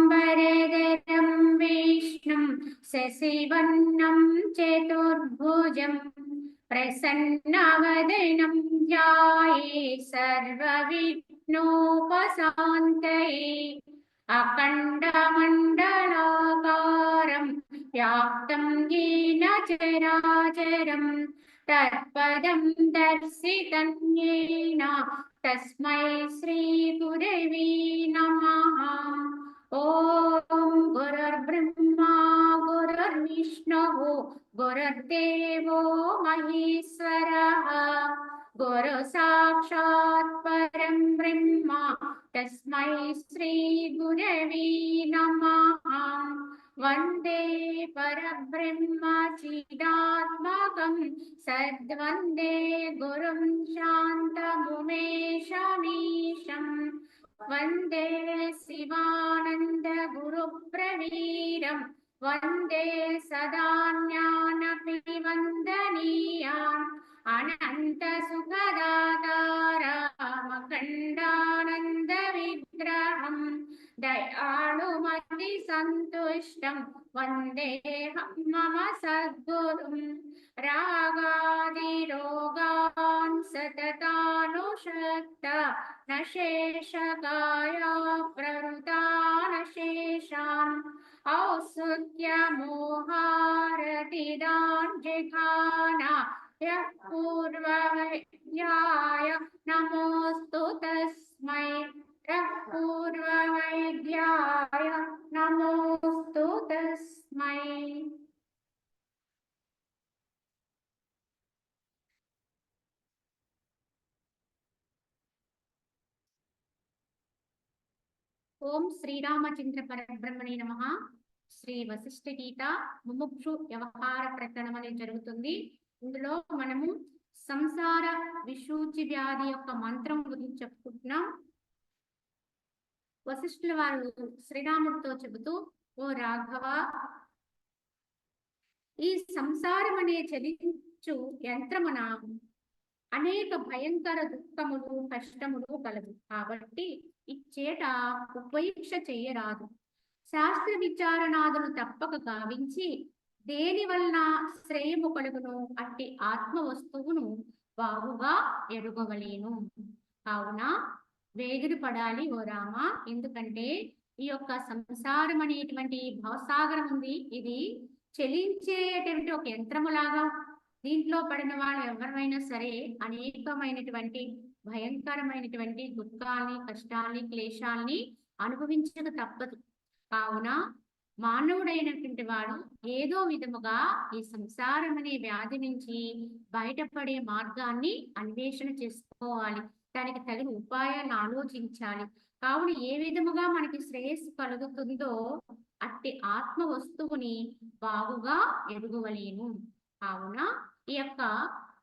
शुक्लाम्बरधरं विष्णुं शशिवर्णं चतुर्भुजं प्रसन्नवदनं ध्याये सर्वविघ्नोपशान्तये अखण्डमण्डलाकारं व्याप्तं येन चराचरं तत्पदं दर्शितं येन तस्मै श्री गुरवे नमः। ओम गुरुर्ब्रह्मा गुरुर्विष्णुः गुरुर्देवो महेश्वरः गुरु साक्षात् परं ब्रह्म तस्मै श्री गुरवे नमः। वंदे परब्रह्म चिदात्मकं सद्वंदे गुरुं शान्तमुमेशमीशं वंदे शिवानंद गुरुप्रवीरं वंदे सदा ज्ञानपिवन्दनीयान् अनंत सुखदातारमखण्डानन्द विग्रहं दयालुमति सन्तुष्टं वन्देऽहं मम सद्गुरुं रागादिरोगान् सततानुषक्त न शेषकाया प्रवृतानशेषान् औत्सुक्यमोहारतिदान् जिघाना यः पूर्ववैद्याय नमोऽस्तु तस्मै पूर्ववैद्याय नमोऽस्तु तस्मै। ఓం శ్రీరామచంద్ర పరబ్రహ్మణే నమః. శ్రీ వశిష్ఠ గీత ముముక్షు వ్యవహార ప్రకరణం అనేది జరుగుతుంది. ఇందులో మనము సంసార విశూచి వ్యాధి యొక్క మంత్రం గురించి చెప్పుకుంటున్నాం. వశిష్ఠుల వారు శ్రీరాముడితో చెబుతూ, ఓ రాఘవ, ఈ సంసారం అనే చలించు యంత్రమున అనేక భయంకర దుఃఖములు కష్టములు కలదు. కాబట్టి ఇచ్చేట ఉపేక్ష చెయ్యరాదు. శాస్త్ర విచారణాదులు తప్పక గావించి దేని వలన శ్రేయము కలుగును అట్టి ఆత్మ వస్తువును బాగుగా ఎరుగవలేను. కావున వేగిరి పడాలి ఓ రామ. ఎందుకంటే ఈ యొక్క సంసారం అనేటువంటి భవసాగరం ఉంది, ఇది చెలించేటువంటి ఒక యంత్రములాగా దీంట్లో పడిన వాళ్ళు ఎవరైనా సరే అనేకమైనటువంటి భయంకరమైనటువంటి దుఃఖాల్ని కష్టాల్ని క్లేశాల్ని అనుభవించక తప్పదు. కావున మానవుడైనటువంటి వాడు ఏదో విధముగా ఈ సంసారం అనే వ్యాధి నుంచి బయటపడే మార్గాన్ని అన్వేషణ చేసుకోవాలి. దానికి తగిన ఉపాయాలను ఆలోచించాలి. కావున ఏ విధముగా మనకి శ్రేయస్సు కలుగుతుందో అట్టి ఆత్మ వస్తువుని బాగుగా ఎరుగవలేను. కావున ఈ యొక్క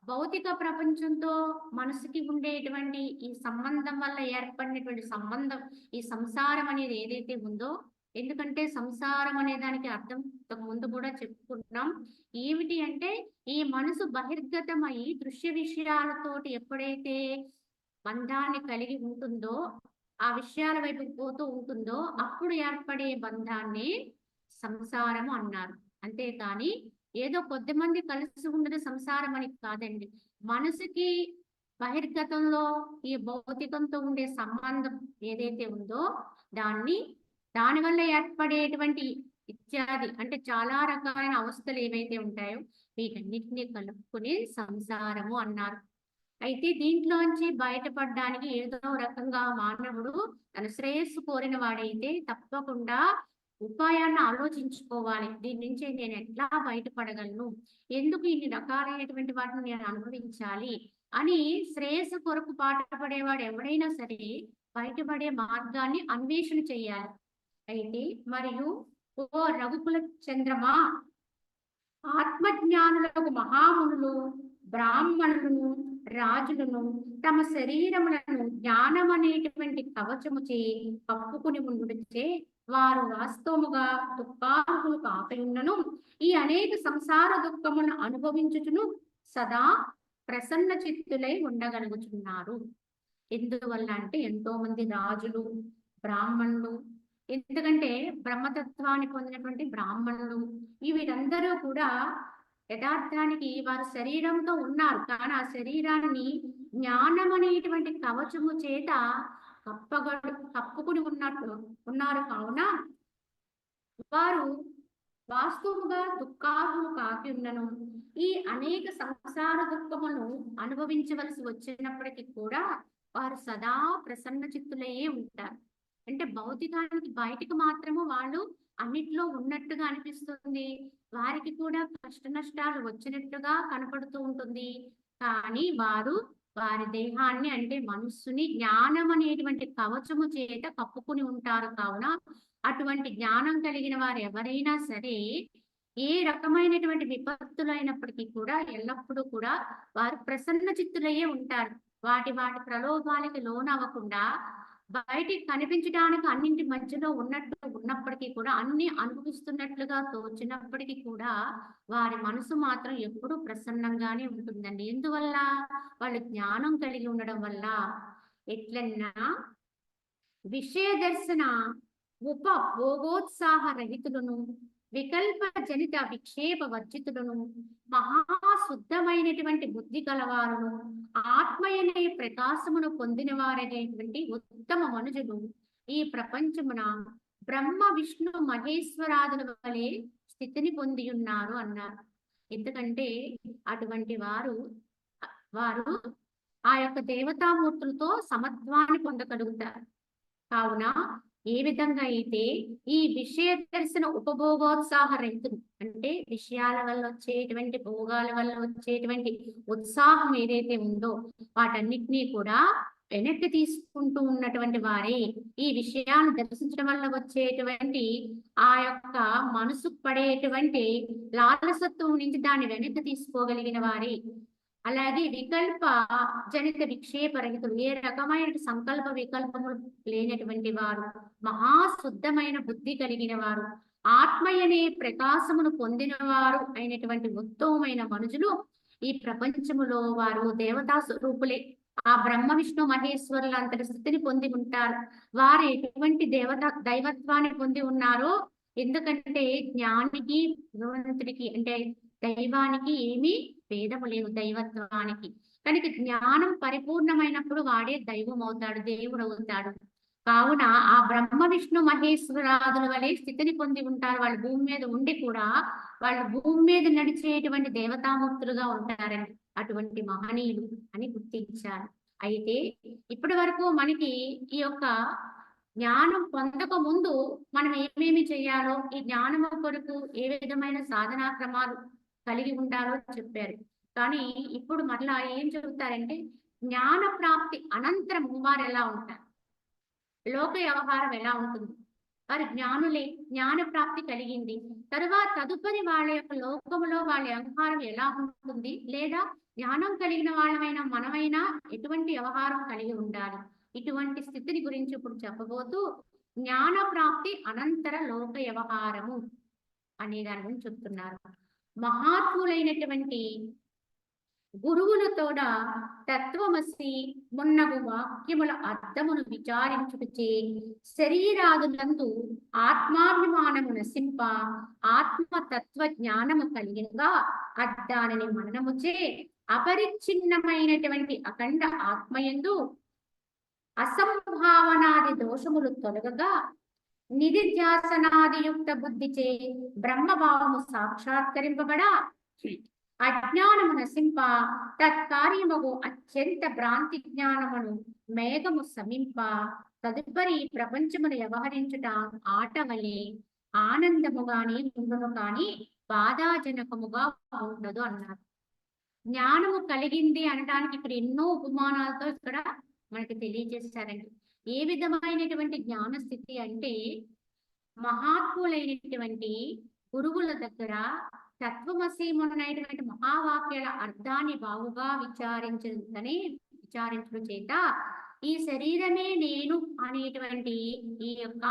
భౌతిక ప్రపంచంతో మనసుకి ఉండేటువంటి ఈ సంబంధం వల్ల ఏర్పడినటువంటి సంబంధం, ఈ సంసారం అనేది ఏదైతే ఉందో, ఎందుకంటే సంసారం అనే దానికి అర్థం ముందు కూడా చెప్పుకుంటున్నాం. ఏమిటి అంటే ఈ మనసు బహిర్గతమై దృశ్య విషయాలతోటి ఎప్పుడైతే బంధాన్ని కలిగి ఉంటుందో, ఆ విషయాల వైపు పోతూ ఉంటుందో, అప్పుడు ఏర్పడే బంధాన్ని సంసారము అన్నారు. అంతేకాని ఏదో కొద్దిమంది కలిసి ఉండదు సంసారం అని కాదండి. మనసుకి బహిర్గతంలో ఈ భౌతికంతో ఉండే సంబంధం ఏదైతే ఉందో దానివల్ల ఏర్పడేటువంటి ఇత్యాది అంటే చాలా రకాలైన అవస్థలు ఏవైతే ఉంటాయో వీటన్నిటిని కలుపుకుని సంసారము అన్నారు. అయితే దీంట్లోంచి బయటపడడానికి ఏదో రకంగా మానవుడు తన శ్రేయస్సు కోరిన వాడైతే తప్పకుండా ఉపాయాన్ని ఆలోచించుకోవాలి. దీని నుంచి నేను ఎట్లా బయటపడగలను, ఎందుకు ఇన్ని రకాలైనటువంటి వాటిని నేను అనుభవించాలి అని శ్రేయస్సు కొరకు పాటుపడేవాడు ఎవడైనా సరే బయటపడే మార్గాన్ని అన్వేషణ చేయాలి. అయితే మరియు ఓ రఘుకుల చంద్రమా, ఆత్మజ్ఞానులకు మహామునులు, బ్రాహ్మణులను, రాజులను తమ శరీరములను జ్ఞానమనేటువంటి కవచముచే కప్పుకుని ఉండుటచే వారు వాస్తవముగా దుఃఖార్హులు కాకయున్నను ఈ అనేక సంసార దుఃఖమును అనుభవించుచును సదా ప్రసన్న చిత్తులై ఉండగలుగుతున్నారు. ఎందువల్ల అంటే ఎంతో మంది రాజులు, బ్రాహ్మణులు, ఎందుకంటే బ్రహ్మతత్వాన్ని పొందినటువంటి బ్రాహ్మణులు వీరందరూ కూడా యథార్థానికి వారు శరీరంతో ఉన్నారు, కానీ ఆ శరీరాన్ని జ్ఞానం అనేటువంటి కవచము చేత కప్పుకుని ఉన్నారు కావున వారు వాస్తవముగా దుఃఖార్హులు కాకి ఉన్నను ఈ అనేక సంసార దుఃఖమును అనుభవించవలసి వచ్చినప్పటికీ కూడా వారు సదా ప్రసన్న చిత్తులయ్యే ఉంటారు. అంటే భౌతికానికి బయటికి మాత్రము వాళ్ళు అన్నిట్లో ఉన్నట్టుగా అనిపిస్తుంది, వారికి కూడా కష్ట నష్టాలు వచ్చినట్టుగా కనపడుతూ ఉంటుంది, కానీ వారు వారి దేహాన్ని అంటే మనస్సుని జ్ఞానం అనేటువంటి కవచము చేత కప్పుకుని ఉంటారు. కావున అటువంటి జ్ఞానం కలిగిన వారు ఎవరైనా సరే ఏ రకమైనటువంటి విపత్తులైనప్పటికీ కూడా ఎల్లప్పుడూ కూడా వారు ప్రసన్న చిత్తులయ్యే ఉంటారు. వాటి ప్రలోభాలకి లోనవ్వకుండా బయటికి కనిపించడానికి అన్నింటి మధ్యలో ఉన్నప్పటికీ కూడా అన్ని అనుభవిస్తున్నట్లుగా తోచినప్పటికీ కూడా వారి మనసు మాత్రం ఎప్పుడూ ప్రసన్నంగానే ఉంటుందండి. ఎందువల్ల? వాళ్ళు జ్ఞానం కలిగి ఉండడం వల్ల. ఎట్లన్నా విషయ దర్శన ఉపభోగోత్సాహ రహితులను, వికల్ప జనిత విక్షేప వర్జితులను, మహాశుద్ధమైనటువంటి బుద్ధి కలవారును, ఆత్మయనే ప్రకాశమును పొందిన వారైనటువంటి ఉత్తమ మనుజులు ఈ ప్రపంచమున బ్రహ్మ విష్ణు మహేశ్వరాదుల వలె స్థితిని పొంది ఉన్నారు అన్నారు. ఎందుకంటే అటువంటి వారు ఆ యొక్క దేవతామూర్తులతో సమత్వాన్ని పొందగలుగుతారు. కావున ఏ విధంగా అయితే ఈ విషయ దర్శన ఉపభోగోత్సాహ రహితులు అంటే విషయాల వల్ల వచ్చేటువంటి భోగాల వల్ల వచ్చేటువంటి ఉత్సాహం ఏదైతే ఉందో వాటన్నిటినీ కూడా వెనక్కి తీసుకుంటూ ఉన్నటువంటి వారే ఈ విషయాన్ని దర్శించడం వల్ల వచ్చేటువంటి ఆ యొక్క మనసు పడేటువంటి లాలసత్వం నుంచి దాన్ని వెనక్కి తీసుకోగలిగిన వారే. అలాగే వికల్ప జనిత విక్షేప రహితులు ఏ రకమైన సంకల్ప వికల్పములు లేనటువంటి వారు, మహాశుద్ధమైన బుద్ధి కలిగిన వారు, ఆత్మయనే ప్రకాశమును పొందిన వారు అయినటువంటి ఉత్తమమైన మనుషులు ఈ ప్రపంచములో వారు దేవతా స్వరూపులే. ఆ బ్రహ్మ విష్ణు మహేశ్వరుల అంతటి స్థితిని పొంది ఉంటారు. వారు ఎటువంటి దైవత్వాన్ని పొంది ఉన్నారో, ఎందుకంటే జ్ఞానికి భగవంతుడికి అంటే దైవానికి ఏమీ భేదము లేవు దైవత్వానికి. కనుక జ్ఞానం పరిపూర్ణమైనప్పుడు వాడే దైవం అవుతాడు, దేవుడు అవుతాడు. కావున ఆ బ్రహ్మ విష్ణు మహేశ్వరాదుల వలె స్థితిని పొంది ఉంటారు. వాళ్ళు భూమి మీద ఉండి కూడా వాళ్ళు భూమి మీద నడిచేటువంటి దేవతామూర్తులుగా ఉంటారండి, అటువంటి మహనీయులు అని గుర్తించారు. అయితే ఇప్పటి వరకు మనకి ఈ యొక్క జ్ఞానం పొందక ముందు మనం ఏమేమి చేయాలో, ఈ జ్ఞానము కొరకు ఏ విధమైన సాధనా క్రమాలు కలిగి ఉండాలో చెప్పారు. కానీ ఇప్పుడు మరలా ఏం చెబుతారంటే జ్ఞాన ప్రాప్తి అనంతరం వారు ఎలా ఉంటారు, లోక వ్యవహారం ఎలా ఉంటుంది, వారి జ్ఞానులే, జ్ఞాన ప్రాప్తి కలిగింది తరువాత తదుపరి వాళ్ళ యొక్క లోకములో వాళ్ళ వ్యవహారం ఎలా ఉంటుంది, లేదా జ్ఞానం కలిగిన వాళ్ళమైనా మనమైనా ఎటువంటి వ్యవహారం కలిగి ఉండాలి, ఇటువంటి స్థితిని గురించి ఇప్పుడు చెప్పబోతూ జ్ఞాన ప్రాప్తి అనంతర లోక వ్యవహారము అనే దాని గురించి చెప్తున్నారు. మహాత్ములైనటువంటి గురువులతోడ తత్వమసి మున్నగు వాక్యముల అర్థమును విచారించుటచే శరీరాదులందు ఆత్మాభిమానము నశింప ఆత్మతత్వ జ్ఞానము కలిగినగా అద్దానిని మననముచే అపరిచ్ఛిన్నమైనటువంటి అఖండ ఆత్మయందు అసంభావనాది దోషములు తొలగగా నిధిధ్యాసనాదియుక్త బుద్ధిచే బ్రహ్మభావము సాక్షాత్కరింపబడ అజ్ఞానము నశింప తత్కార్యముగు అత్యంత భ్రాంతి జ్ఞానమును మేఘము సమింప తదుపరి ప్రపంచమును వ్యవహరించుట ఆట వలె ఆనందముగానే ఉండును కానీ బాధాజనకముగా ఉండదు అన్నారు. జ్ఞానము కలిగింది అనడానికి ఇక్కడ ఎన్నో ఉపమానాలతో ఇక్కడ మనకి తెలియజేస్తారండి. ఏ విధమైనటువంటి జ్ఞాన స్థితి అంటే మహాత్ములైనటువంటి గురువుల దగ్గర తత్వమసీమునైనటువంటి మహావాక్యాల అర్థాన్ని బాగుగా విచారించడం చేత ఈ శరీరమే నేను అనేటువంటి ఈ యొక్క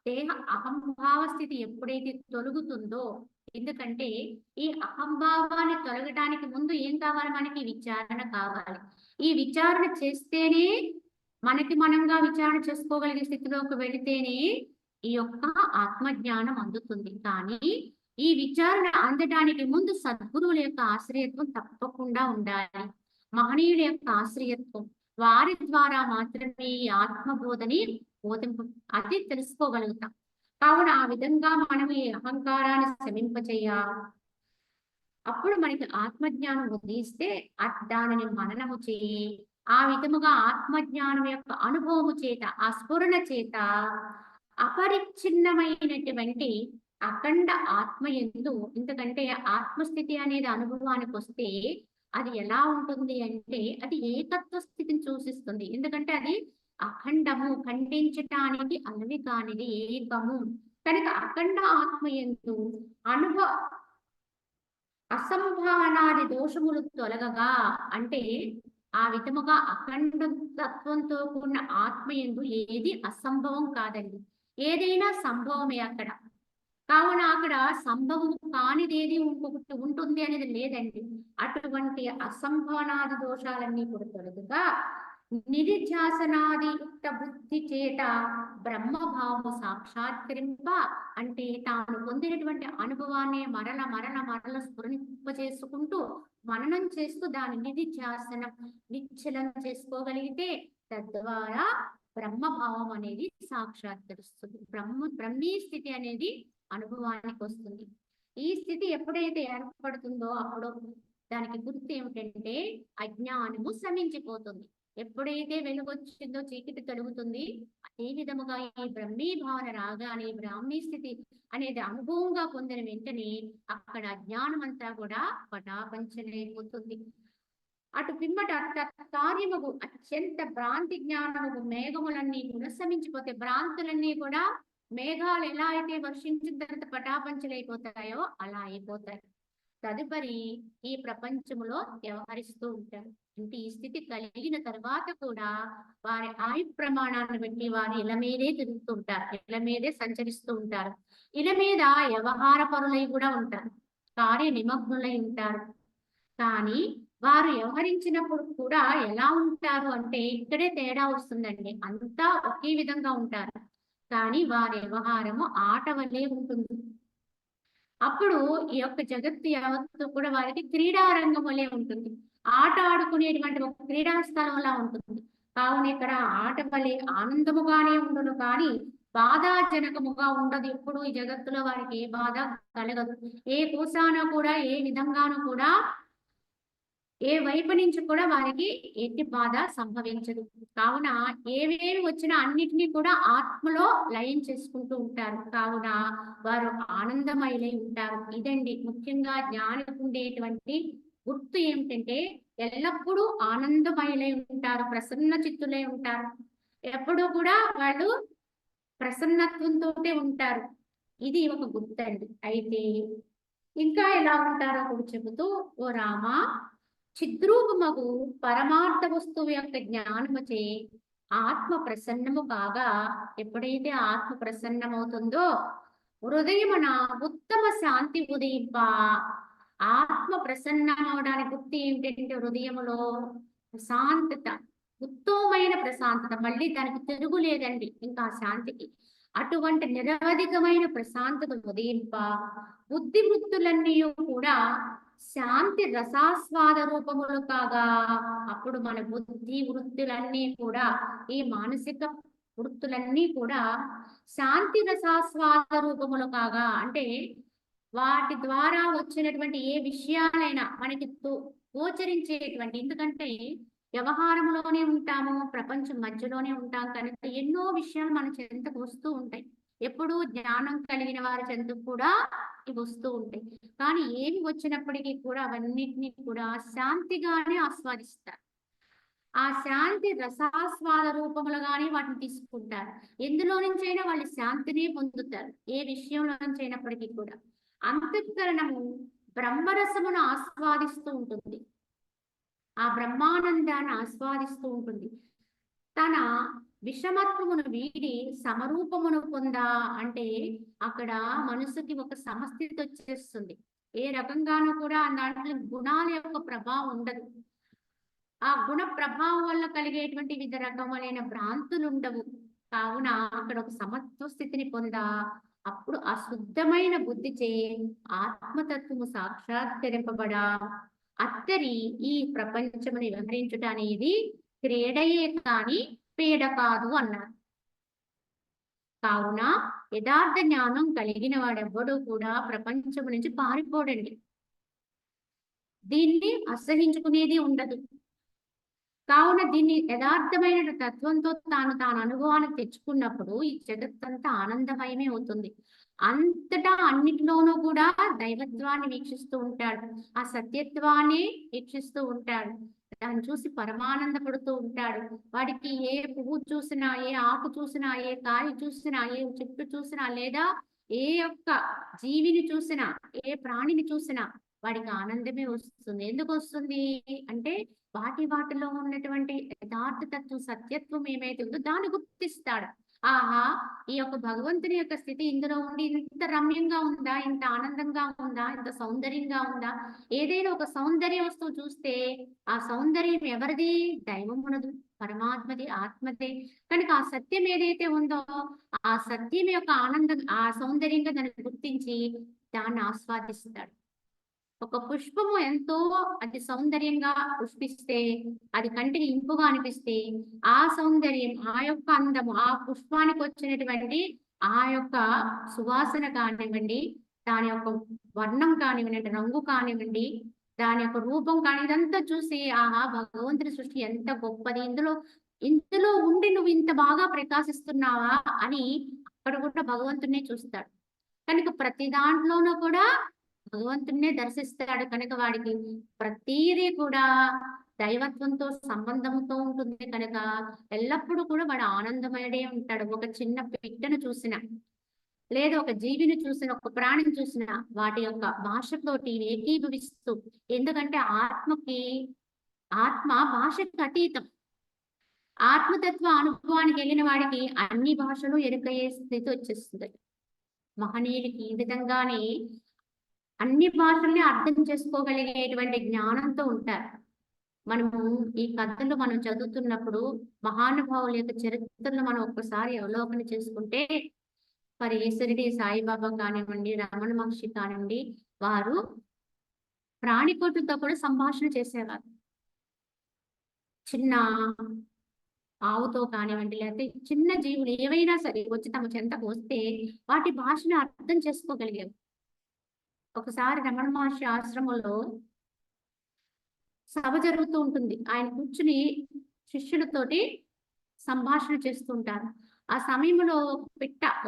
దేహ అహంభావ స్థితి ఎప్పుడైతే తొలగుతుందో, ఎందుకంటే ఈ అహంభావాన్ని తొలగటానికి ముందు ఏం కావాలి? మనకి విచారణ కావాలి. ఈ విచారణ చేస్తేనే, మనకి మనంగా విచారణ చేసుకోగలిగే స్థితిలోకి వెళితేనే ఈ యొక్క ఆత్మజ్ఞానం అందుతుంది. కానీ ఈ విచారణ అందడానికి ముందు సద్గురువుల యొక్క ఆశ్రయత్వం తప్పకుండా ఉండాలి. మహనీయుల యొక్క ఆశ్రయత్వం, వారి ద్వారా మాత్రమే ఈ ఆత్మబోధని అది తెలుసుకోగలుగుతాం. కావున ఆ విధంగా మనం ఈ అహంకారాన్ని శమింపచేయాలి. అప్పుడు మనకి ఆత్మజ్ఞానం ఉదయిస్తే దానిని మననము చేయి, ఆ విధముగా ఆత్మజ్ఞానం యొక్క అనుభవము చేత, ఆ స్ఫురణ చేత అపరిచ్ఛిన్నమైనటువంటి అఖండ ఆత్మయందు, ఎందుకంటే ఆత్మస్థితి అనేది అనుభవానికి వస్తే అది ఎలా ఉంటుంది అంటే అది ఏకత్వ స్థితిని సూచిస్తుంది. ఎందుకంటే అది అఖండము, ఖండించటానికి అలవి కానిది, ఏకము కనుక అఖండ ఆత్మయందు అసంభావనాది దోషములు తొలగగా, అంటే ఆ విధముగా అఖండ తత్వంతో కూడిన ఆత్మయందు ఏది అసంభవం కాదండి, ఏదైనా సంభవమే అక్కడ. కావున అక్కడ సంభవం కానిదేది ఇంకొకటి ఉంటుంది అనేది లేదండి. అటువంటి అసంభవనాది దోషాలన్నీ కూడా తొలగగా నిధిధ్యాసనాది యుక్త బుద్ధి చేత బ్రహ్మభావము సాక్షాత్కరింప, అంటే తాను పొందినటువంటి అనుభవాన్ని మరల స్ఫురింపజేసుకుంటూ మననం చేస్తూ దాని నిధిధ్యాసనం నిశ్చలం చేసుకోగలిగితే తద్వారా బ్రహ్మభావం అనేది సాక్షాత్కరిస్తుంది. బ్రహ్మీ స్థితి అనేది అనుభవానికి వస్తుంది. ఈ స్థితి ఎప్పుడైతే ఏర్పడుతుందో అప్పుడు దానికి గుర్తు ఏమిటంటే అజ్ఞానము శమించిపోతుంది. ఎప్పుడైతే వెలుగొచ్చిందో చీకటి తొలుగుతుంది. అదే విధముగా ఈ బ్రహ్మీ భావన రాగానే, బ్రాహ్మీ స్థితి అనేది అనుభవంగా పొందిన వెంటనే అక్కడ అజ్ఞానం అంతా కూడా పటాపంచలైపోతుంది. అటు పిమ్మట కార్యముకు అత్యంత భ్రాంతి జ్ఞానము మేఘములన్నీ కూడా శమించిపోతాయి. భ్రాంతులన్నీ కూడా మేఘాలు ఎలా అయితే వర్షించిన తర్వాత పటాపంచలైపోతాయో అలా అయిపోతాయి. తదుపరి ఈ ప్రపంచంలో వ్యవహరిస్తూ ఉంటారు. అంటే ఈ స్థితి కలిగిన తర్వాత కూడా వారి ఆయు ప్రమాణాన్ని బట్టి వారి ఇళ్ళ మీదే తిరుగుతూ ఉంటారు, ఇళ్ళ మీదే సంచరిస్తూ ఉంటారు. ఇళ్ళ మీద వ్యవహార పరులై కూడా ఉంటారు, కార్య నిమగ్నులై ఉంటారు. కానీ వారు వ్యవహరించినప్పుడు కూడా ఎలా ఉంటారు అంటే ఇక్కడే తేడా వస్తుందండి. అంతా ఒకే విధంగా ఉంటారు, కానీ వారి వ్యవహారము ఆట వల్లే ఉంటుంది. అప్పుడు ఈ యొక్క జగత్తు యావత్తు కూడా వారికి క్రీడారంగం వల్లే ఉంటుంది, ఆట ఆడుకునేటువంటి ఒక క్రీడా స్థలంలా ఉంటుంది. కావున ఇక్కడ ఆట వల్లే ఆనందముగానే ఉండదు, కానీ బాధాజనకముగా ఉండదు. ఎప్పుడు ఈ జగత్తులో వారికి ఏ బాధ కలగదు. ఏ కోసాన కూడా, ఏ విధంగానూ కూడా, ఏ వైపు నుంచి కూడా వారికి ఎట్టి బాధ సంభవించదు. కావున ఏవేవి వచ్చినా అన్నిటినీ కూడా ఆత్మలో లయం చేసుకుంటూ ఉంటారు. కావున వారు ఆనందమయులై ఉంటారు. ఇదండి ముఖ్యంగా జ్ఞానికి ఉండేటువంటి గుర్తు ఏమిటంటే ఎల్లప్పుడూ ఆనందమయులై ఉంటారు, ప్రసన్న చిత్తులై ఉంటారు. ఎప్పుడూ కూడా వాళ్ళు ప్రసన్నత్వంతో ఉంటారు. ఇది ఒక గుర్తు అండి. అయితే ఇంకా ఎలా ఉంటారో కూడా చెబుతూ, ఓ రామ, చిద్రూపమగు పరమార్థ వస్తువు యొక్క జ్ఞానముచే ఆత్మ ప్రసన్నము కాగా, ఎప్పుడైతే ఆత్మ ప్రసన్నమవుతుందో హృదయమున ఉత్తమ శాంతి ఉదయింప. ఆత్మ ప్రసన్నమవడానికి గుర్తు ఏమిటంటే హృదయములో ప్రశాంతత, ఉత్తమమైన ప్రశాంతత, మళ్ళీ దానికి తిరుగులేదండి ఇంకా ఆ శాంతికి. అటువంటి నిరవధికమైన ప్రశాంతత ఉదయింప బుద్ధి వృత్తులన్నీ కూడా శాంతి రసాస్వాద రూపములు కాగా, అప్పుడు మన బుద్ధి వృత్తులన్నీ కూడా, ఈ మానసిక వృత్తులన్నీ కూడా శాంతి రసాస్వాద రూపములు కాగా, అంటే వాటి ద్వారా వచ్చినటువంటి ఏ విషయాలైనా మనకి గోచరించేటువంటి, ఎందుకంటే వ్యవహారంలోనే ఉంటాము, ప్రపంచం మధ్యలోనే ఉంటాం కనుక ఎన్నో విషయాలు మన చెంతకు వస్తూ ఉంటాయి. ఎప్పుడు జ్ఞానం కలిగిన వారి చెంతకు కూడా ఇవి వస్తూ ఉంటాయి. కానీ ఏమి వచ్చినప్పటికీ కూడా అవన్నిటినీ కూడా శాంతిగానే ఆస్వాదిస్తారు. ఆ శాంతి రసాస్వాద రూపములుగానే వాటిని తీసుకుంటారు. ఎందులో నుంచైనా వాళ్ళు శాంతిని పొందుతారు, ఏ విషయంలో నుంచి అయినప్పటికీ కూడా. అంతఃకరణము బ్రహ్మరసమును ఆస్వాదిస్తూ ఉంటుంది, ఆ బ్రహ్మానందాన్ని ఆస్వాదిస్తూ ఉంటుంది. తన విషమత్వమును వీడి సమరూపమును పొందా అంటే అక్కడ మనసుకి ఒక సమస్థితి వచ్చేస్తుంది. ఏ రకంగానూ కూడా దాంట్లో గుణాల యొక్క ప్రభావం ఉండదు. ఆ గుణ ప్రభావం వల్ల కలిగేటువంటి వివిధ రకములైన భ్రాంతులు ఉండవు. కావున అక్కడ ఒక సమత్వ స్థితిని పొందా అప్పుడు ఆ శుద్ధమైన బుద్ధిచే ఆత్మతత్వము సాక్షాత్కరింపబడా అత్తరి ఈ ప్రపంచముని వ్యవహరించుట అనేది క్రీడయే కాని పీడ కాదు అన్నారు. కావున యథార్థ జ్ఞానం కలిగిన వాడెవ్వడూ కూడా ప్రపంచము నుంచి పారిపోడండి. దీన్ని అసహించుకునేది ఉండదు. కావున దీన్ని యథార్థమైన తత్వంతో తాను అనుభవాన్ని తెచ్చుకున్నప్పుడు ఈ జగత్తంతా ఆనందమయమే అవుతుంది. అంతటా అన్నిటిలోనూ కూడా దైవత్వాన్ని వీక్షిస్తూ ఉంటాడు, ఆ సత్యత్వాన్ని వీక్షిస్తూ ఉంటాడు. దాన్ని చూసి పరమానందపడుతూ ఉంటాడు. వాడికి ఏ పువ్వు చూసినా, ఏ ఆకు చూసినా, ఏ కాయ చూసినా, ఏ చెట్టు చూసినా, లేదా ఏ యొక్క జీవిని చూసినా, ఏ ప్రాణిని చూసినా వాడికి ఆనందమే వస్తుంది. ఎందుకు వస్తుంది అంటే వాటిలో ఉన్నటువంటి యథార్థ తత్వం, సత్యత్వం ఏమైతే ఉందో దాన్ని గుర్తిస్తాడు. ఆహా, ఈ యొక్క భగవంతుని యొక్క స్థితి ఇందులో ఉండి ఇంత రమ్యంగా ఉందా, ఇంత ఆనందంగా ఉందా, ఇంత సౌందర్యంగా ఉందా. ఏదైనా ఒక సౌందర్య వస్తువు చూస్తే ఆ సౌందర్యం ఎవరిది? దైవమునదు, పరమాత్మది, ఆత్మదే. కనుక ఆ సత్యం ఏదైతే ఉందో ఆ సత్యం యొక్క ఆనందం, ఆ సౌందర్యంగా దాన్ని గుర్తించి దాన్ని ఆస్వాదిస్తాడు. ఒక పుష్పము ఎంతో అది సౌందర్యంగా పుష్పిస్తే, అది కంటికి ఇంపుగా అనిపిస్తే, ఆ సౌందర్యం, ఆ యొక్క అందము, ఆ పుష్పానికి వచ్చినటువంటి ఆ యొక్క సువాసన కానివ్వండి, దాని యొక్క వర్ణం కానివ్వండి, రంగు కానివ్వండి, దాని యొక్క రూపం కానీ ఇదంతా చూసి ఆహా, భగవంతుని సృష్టి ఎంత గొప్పది, ఇందులో ఉండి నువ్వు ఇంత బాగా ప్రకాశిస్తున్నావా అని అక్కడ కూడా భగవంతుడినే చూస్తాడు. కనుక ప్రతి దాంట్లోనూ కూడా భగవంతుడినే దర్శిస్తాడు. కనుక వాడికి ప్రతీది కూడా దైవత్వంతో సంబంధంతో ఉంటుంది. కనుక ఎల్లప్పుడూ కూడా వాడు ఆనందమయుడే ఉంటాడు. ఒక చిన్న పిట్టను చూసిన, లేదా ఒక జీవిని చూసిన, ఒక ప్రాణిని చూసిన వాటి యొక్క భాషతోటి ఏకీభవిస్తూ, ఎందుకంటే ఆత్మ భాషకు అతీతం. ఆత్మతత్వ అనుభవానికి వెళ్ళిన వాడికి అన్ని భాషలు ఎరుకయ్యే స్థితి వచ్చేస్తుంది. మహనీయులకి ఈ విధంగానే అన్ని భాషల్ని అర్థం చేసుకోగలిగేటువంటి జ్ఞానంతో ఉంటారు. మనము ఈ కథలు మనం చదువుతున్నప్పుడు మహానుభావుల యొక్క చరిత్రను మనం ఒక్కసారి అవలోకన చేసుకుంటే, మరి షిరిడి సాయిబాబా కానివ్వండి, రమణ మహర్షి కానివ్వండి, వారు ప్రాణికోట్లతో కూడా సంభాషణ చేసేవారు. చిన్న ఆవుతో కానివ్వండి, లేకపోతే చిన్న జీవులు ఏవైనా సరే వచ్చి తమ చెంతకు వస్తే వాటి భాషను అర్థం చేసుకోగలిగారు. ఒకసారి రమణ మహర్షి ఆశ్రమంలో సభ జరుగుతూ ఉంటుంది. ఆయన కూర్చుని శిష్యులతోటి సంభాషణ చేస్తుంటారు. ఆ సమయంలో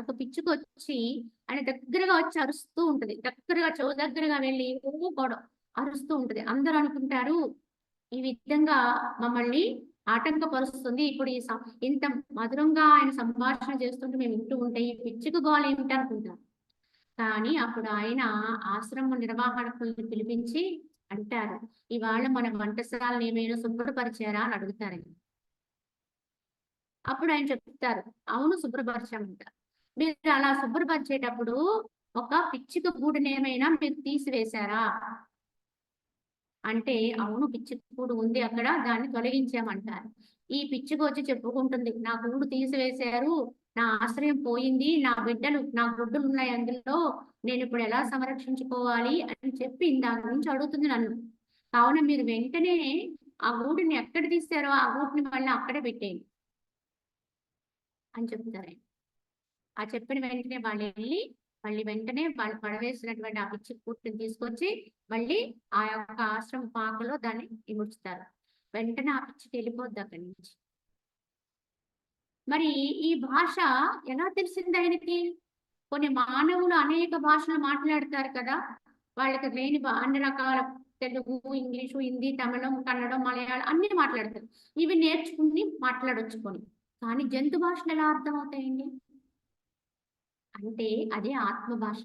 ఒక పిచ్చుక వచ్చి ఆయన దగ్గరగా వచ్చి అరుస్తూ ఉంటుంది. దగ్గరగా చెవు దగ్గరగా వెళ్ళి గొడవ అరుస్తూ ఉంటుంది. అందరూ అనుకుంటారు ఈ విధంగా మమ్మల్ని ఆటంకపరుస్తుంది. ఇప్పుడు ఇంత మధురంగా ఆయన సంభాషణ చేస్తుంటే మేము వింటూ ఉంటే ఈ పిచ్చుక గోల ఏమిటి అనుకుంటాం. కానీ అప్పుడు ఆయన ఆశ్రమ నిర్వాహకుల్ని పిలిపించి అంటారు, ఇవాళ మన వంటశాలను ఏమైనా శుభ్రపరిచారా అని అడుగుతారని. అప్పుడు ఆయన చెప్తారు, అవును శుభ్రపరచామంట. మీరు అలా శుభ్రపరిచేటప్పుడు ఒక పిచ్చుక గూడుని ఏమైనా మీరు తీసివేశారా అంటే, అవును పిచ్చుక గూడు ఉంది అక్కడ, దాన్ని తొలగించామంటారు. ఈ పిచ్చుక వచ్చి చెప్పుకుంటుంది, నా గూడు తీసివేశారు, నా ఆశ్రయం పోయింది, నా గుడ్డలు ఉన్నాయి అందులో, నేను ఇప్పుడు ఎలా సంరక్షించుకోవాలి అని చెప్పి దాని గురించి అడుగుతుంది నన్ను. కావున మీరు వెంటనే ఆ గూడుని ఎక్కడ తీస్తారో ఆ గూడుని మళ్ళీ అక్కడే పెట్టేయండి అని చెప్తారు. ఆ చెప్పిన వెంటనే వాళ్ళు వెళ్ళి మళ్ళీ వెంటనే వాళ్ళు పడవేసినటువంటి ఆ పిచ్చి కూట్టుని తీసుకొచ్చి మళ్ళీ ఆ యొక్క ఆశ్రమ పాకలో దాన్ని ఇముడ్చుతారు. వెంటనే ఆ పిచ్చికి వెళ్ళిపోద్ది అక్కడి నుంచి. మరి ఈ భాష ఎలా తెలిసింది ఆయనకి? కొన్ని మానవులు అనేక భాషలు మాట్లాడతారు కదా, వాళ్ళకి లేని అన్ని రకాల తెలుగు, ఇంగ్లీషు, హిందీ, తమిళం, కన్నడం, మలయాళం అన్ని మాట్లాడతారు. ఇవి నేర్చుకుని మాట్లాడొచ్చుకొని. కానీ జంతు భాషలు ఎలా అర్థమవుతాయండి? అంటే అదే ఆత్మ భాష.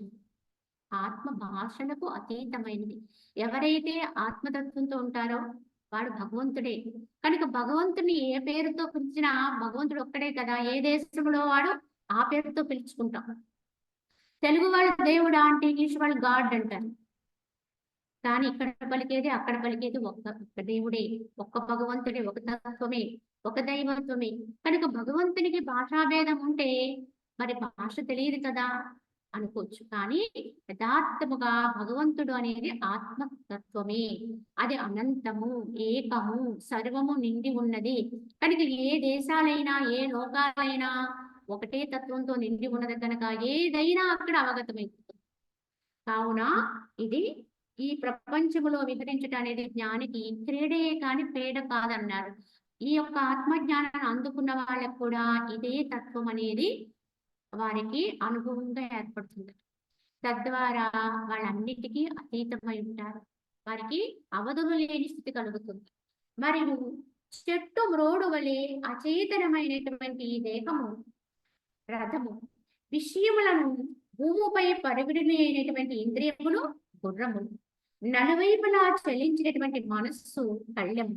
ఆత్మ భాషలకు అతీతమైనది. ఎవరైతే ఆత్మతత్వంతో ఉంటారో వాడు భగవంతుడే. కనుక భగవంతుని ఏ పేరుతో పిలిచినా భగవంతుడు ఒక్కడే కదా! ఏ దేశంలో వాడు ఆ పేరుతో పిలుచుకుంటాం. తెలుగు వాళ్ళు దేవుడా అంటే ఇంగ్లీష్ వాళ్ళు గాడ్ అంటారు. కానీ ఇక్కడ పలికేది అక్కడ పలికేది ఒక్క దేవుడే, ఒక్క భగవంతుడే, ఒక తత్వమే, ఒక దైవత్వమే. కనుక భగవంతునికి భాషాభేదం ఉంటే మరి భాష తెలియదు కదా అనుకోవచ్చు. కానీ యథార్థముగా భగవంతుడు అనేది ఆత్మతత్వమే. అది అనంతము, ఏకము, సర్వము నిండి ఉన్నది. కనుక ఏ దేశాలైనా ఏ లోకాలైనా ఒకటే తత్వంతో నిండి ఉన్నది కనుక ఏదైనా అక్కడ అవగతమైంది. కావున ఇది ఈ ప్రపంచంలో విహరించడం అనేది జ్ఞానికి క్రీడే కాని పేడ కాదన్నారు. ఈ యొక్క ఆత్మజ్ఞానాన్ని అందుకున్న వాళ్ళకు కూడా ఇదే తత్వం అనేది వారికి అనుభవంగా ఏర్పడుతుంది. తద్వారా వాళ్ళన్నిటికీ అతీతమై ఉంటారు. వారికి అవధులు లేని స్థితి కలుగుతుంది. మరియు చెట్టు మ్రోడు వలె అచేతనమైనటువంటి ఈ దేహము రథము, విషయములను భూమిపై పరుగుడినటువంటి ఇంద్రియములు గుర్రములు, నలువైపులా చలించినటువంటి మనస్సు కళ్ళెము,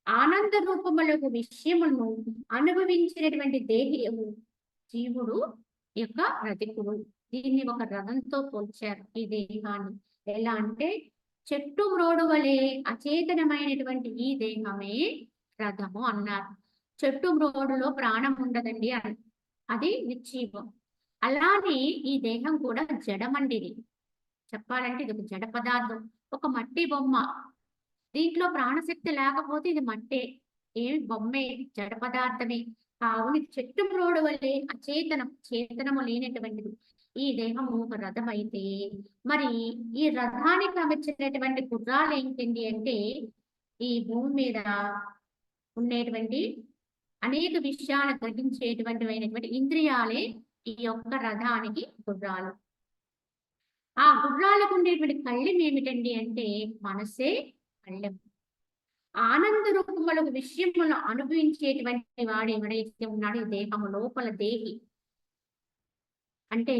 ఆనంద రూపములకు విషయములను అనుభవించినటువంటి దేహము జీవుడు యొక్క రథికుడు. దీన్ని ఒక రథంతో పోల్చారు ఈ దేహాన్ని. ఎలా అంటే చెట్టు మ్రోడు వలె అచేతనమైనటువంటి ఈ దేహమే రథము అన్నారు. చెట్టు మ్రోడులో ప్రాణం ఉండదండి అని, అది నిశ్చీవం. అలానే ఈ దేహం కూడా జడమండిది. చెప్పాలంటే ఇది ఒక జడ పదార్థం, ఒక మట్టి బొమ్మ. దీంట్లో ప్రాణశక్తి లేకపోతే ఇది మట్టే, ఏమి బొమ్మే, జడ పదార్థమే. కావున చెట్టు మ్రోడు వల్లే అచేతనం, చేతనము లేనటువంటిది ఈ దేహము ఒక రథం అయితే, మరి ఈ రథానికి అమర్చినటువంటి గుర్రాలు ఏంటండి అంటే ఈ భూమి మీద ఉండేటువంటి అనేక విషయాలను గ్రహించేటువంటి ఇంద్రియాలే ఈ యొక్క రథానికి గుర్రాలు. ఆ గుర్రాలకు ఉండేటువంటి కళ్ళెం ఏమిటండి అంటే మనసే కళ్ళెం. ఆనంద రూపములకు విషయములను అనుభవించేటువంటి వాడు ఎవడైతే ఉన్నాడో ఈ దేహము లోపల దేహి అంటే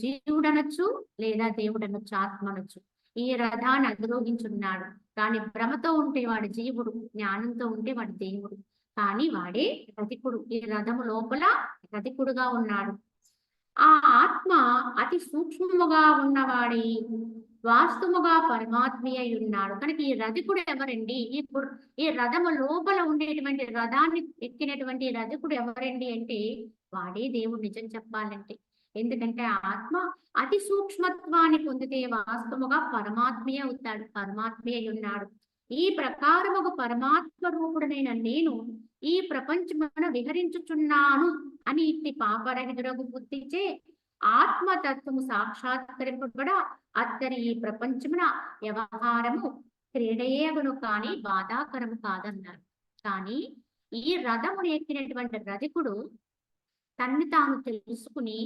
జీవుడు అనొచ్చు లేదా దేవుడు అనొచ్చు, ఆత్మ అనొచ్చు. ఈ రథాన్ని అధిరోహించున్నాడు. కానీ భ్రమతో ఉంటే వాడు జీవుడు, జ్ఞానంతో ఉంటే వాడు దేవుడు. కానీ వాడే రథికుడు. ఈ రథము లోపల రథికుడుగా ఉన్నాడు. ఆ ఆత్మ అతి సూక్ష్మముగా ఉన్నవాడి వాస్తవముగా పరమాత్మ అయి ఉన్నాడు. కనుక ఈ రథికుడు ఎవరండి? ఈ రథము లోపల ఉండేటువంటి రథాన్ని ఎక్కినటువంటి రథికుడు ఎవరండి అంటే వాడే దేవుడు నిజం చెప్పాలంటే. ఎందుకంటే ఆత్మ అతి సూక్ష్మత్వాన్ని పొందితే వాస్తవముగా పరమాత్మయే అవుతాడు, పరమాత్మయే ఉన్నాడు. ఈ ప్రకారముగా పరమాత్మ రూపుడనైన నేను ఈ ప్రపంచమున విహరించుచున్నాను అని ఇట్టి పాపరహితులకు బుద్ధిచే ఆత్మతత్వము సాక్షాత్కరింపబడ అత్తరి ఈ ప్రపంచమున వ్యవహారము క్రీడయేగును కానీ బాధాకరము కాదన్నారు. కానీ ఈ రథమును ఎక్కినటువంటి రథికుడు తన్ని తాను తెలుసుకుని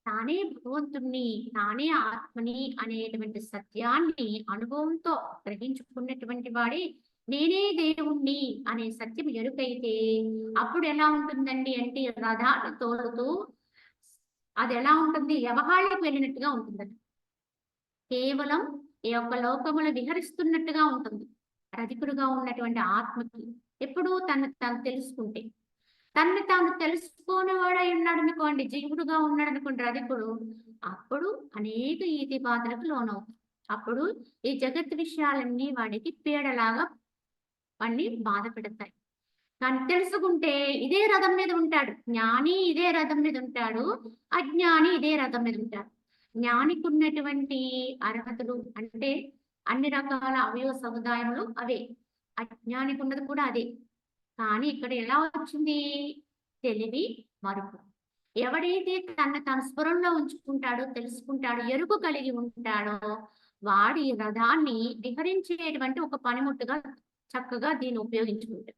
తానే భగవంతుణ్ణి, తానే ఆత్మని అనేటువంటి సత్యాన్ని అనుభవంతో గ్రహించుకున్నటువంటి వాడే నేనే దేవుణ్ణి అనే సత్యం ఎరుకైతే అప్పుడు ఎలా ఉంటుందండి అంటే రథాన్ని తోలుతూ అది ఎలా ఉంటుంది? వ్యవహారాలకు వెళ్ళినట్టుగా ఉంటుందండి. కేవలం ఈ యొక్క లోకములు విహరిస్తున్నట్టుగా ఉంటుంది రథికుడుగా ఉన్నటువంటి ఆత్మకి. ఎప్పుడు తను తెలుసుకుంటే, తన్ని తాను తెలుసుకోనివాడై ఉన్నాడు అనుకోండి, జీవుడుగా ఉన్నాడు అనుకోండి రథికుడు, అప్పుడు అనేక ఈతి బాధలకు లోనవుతాడు. అప్పుడు ఈ జగత్ విషయాలన్నీ వాడికి పీడలాగా వాడిని బాధ పెడతాయి. కానీ తెలుసుకుంటే ఇదే రథం మీద ఉంటాడు. జ్ఞాని ఇదే రథం మీద ఉంటాడు, అజ్ఞాని ఇదే రథం మీద ఉంటాడు. జ్ఞానికి ఉన్నటువంటి అర్హతలు అంటే అన్ని రకాల అవయవ సముదాయములు అవే, అజ్ఞానికి ఉన్నది కూడా అదే. కానీ ఇక్కడ ఎలా వచ్చింది? తెలివి మరుపు. ఎవడైతే తన స్ఫురణలో ఉంచుకుంటాడో, తెలుసుకుంటాడో, ఎరుకు కలిగి ఉంటాడో వాడి రథాన్ని విహరించేటువంటి ఒక పనిముట్టుగా చక్కగా దీన్ని ఉపయోగించుకుంటాడు.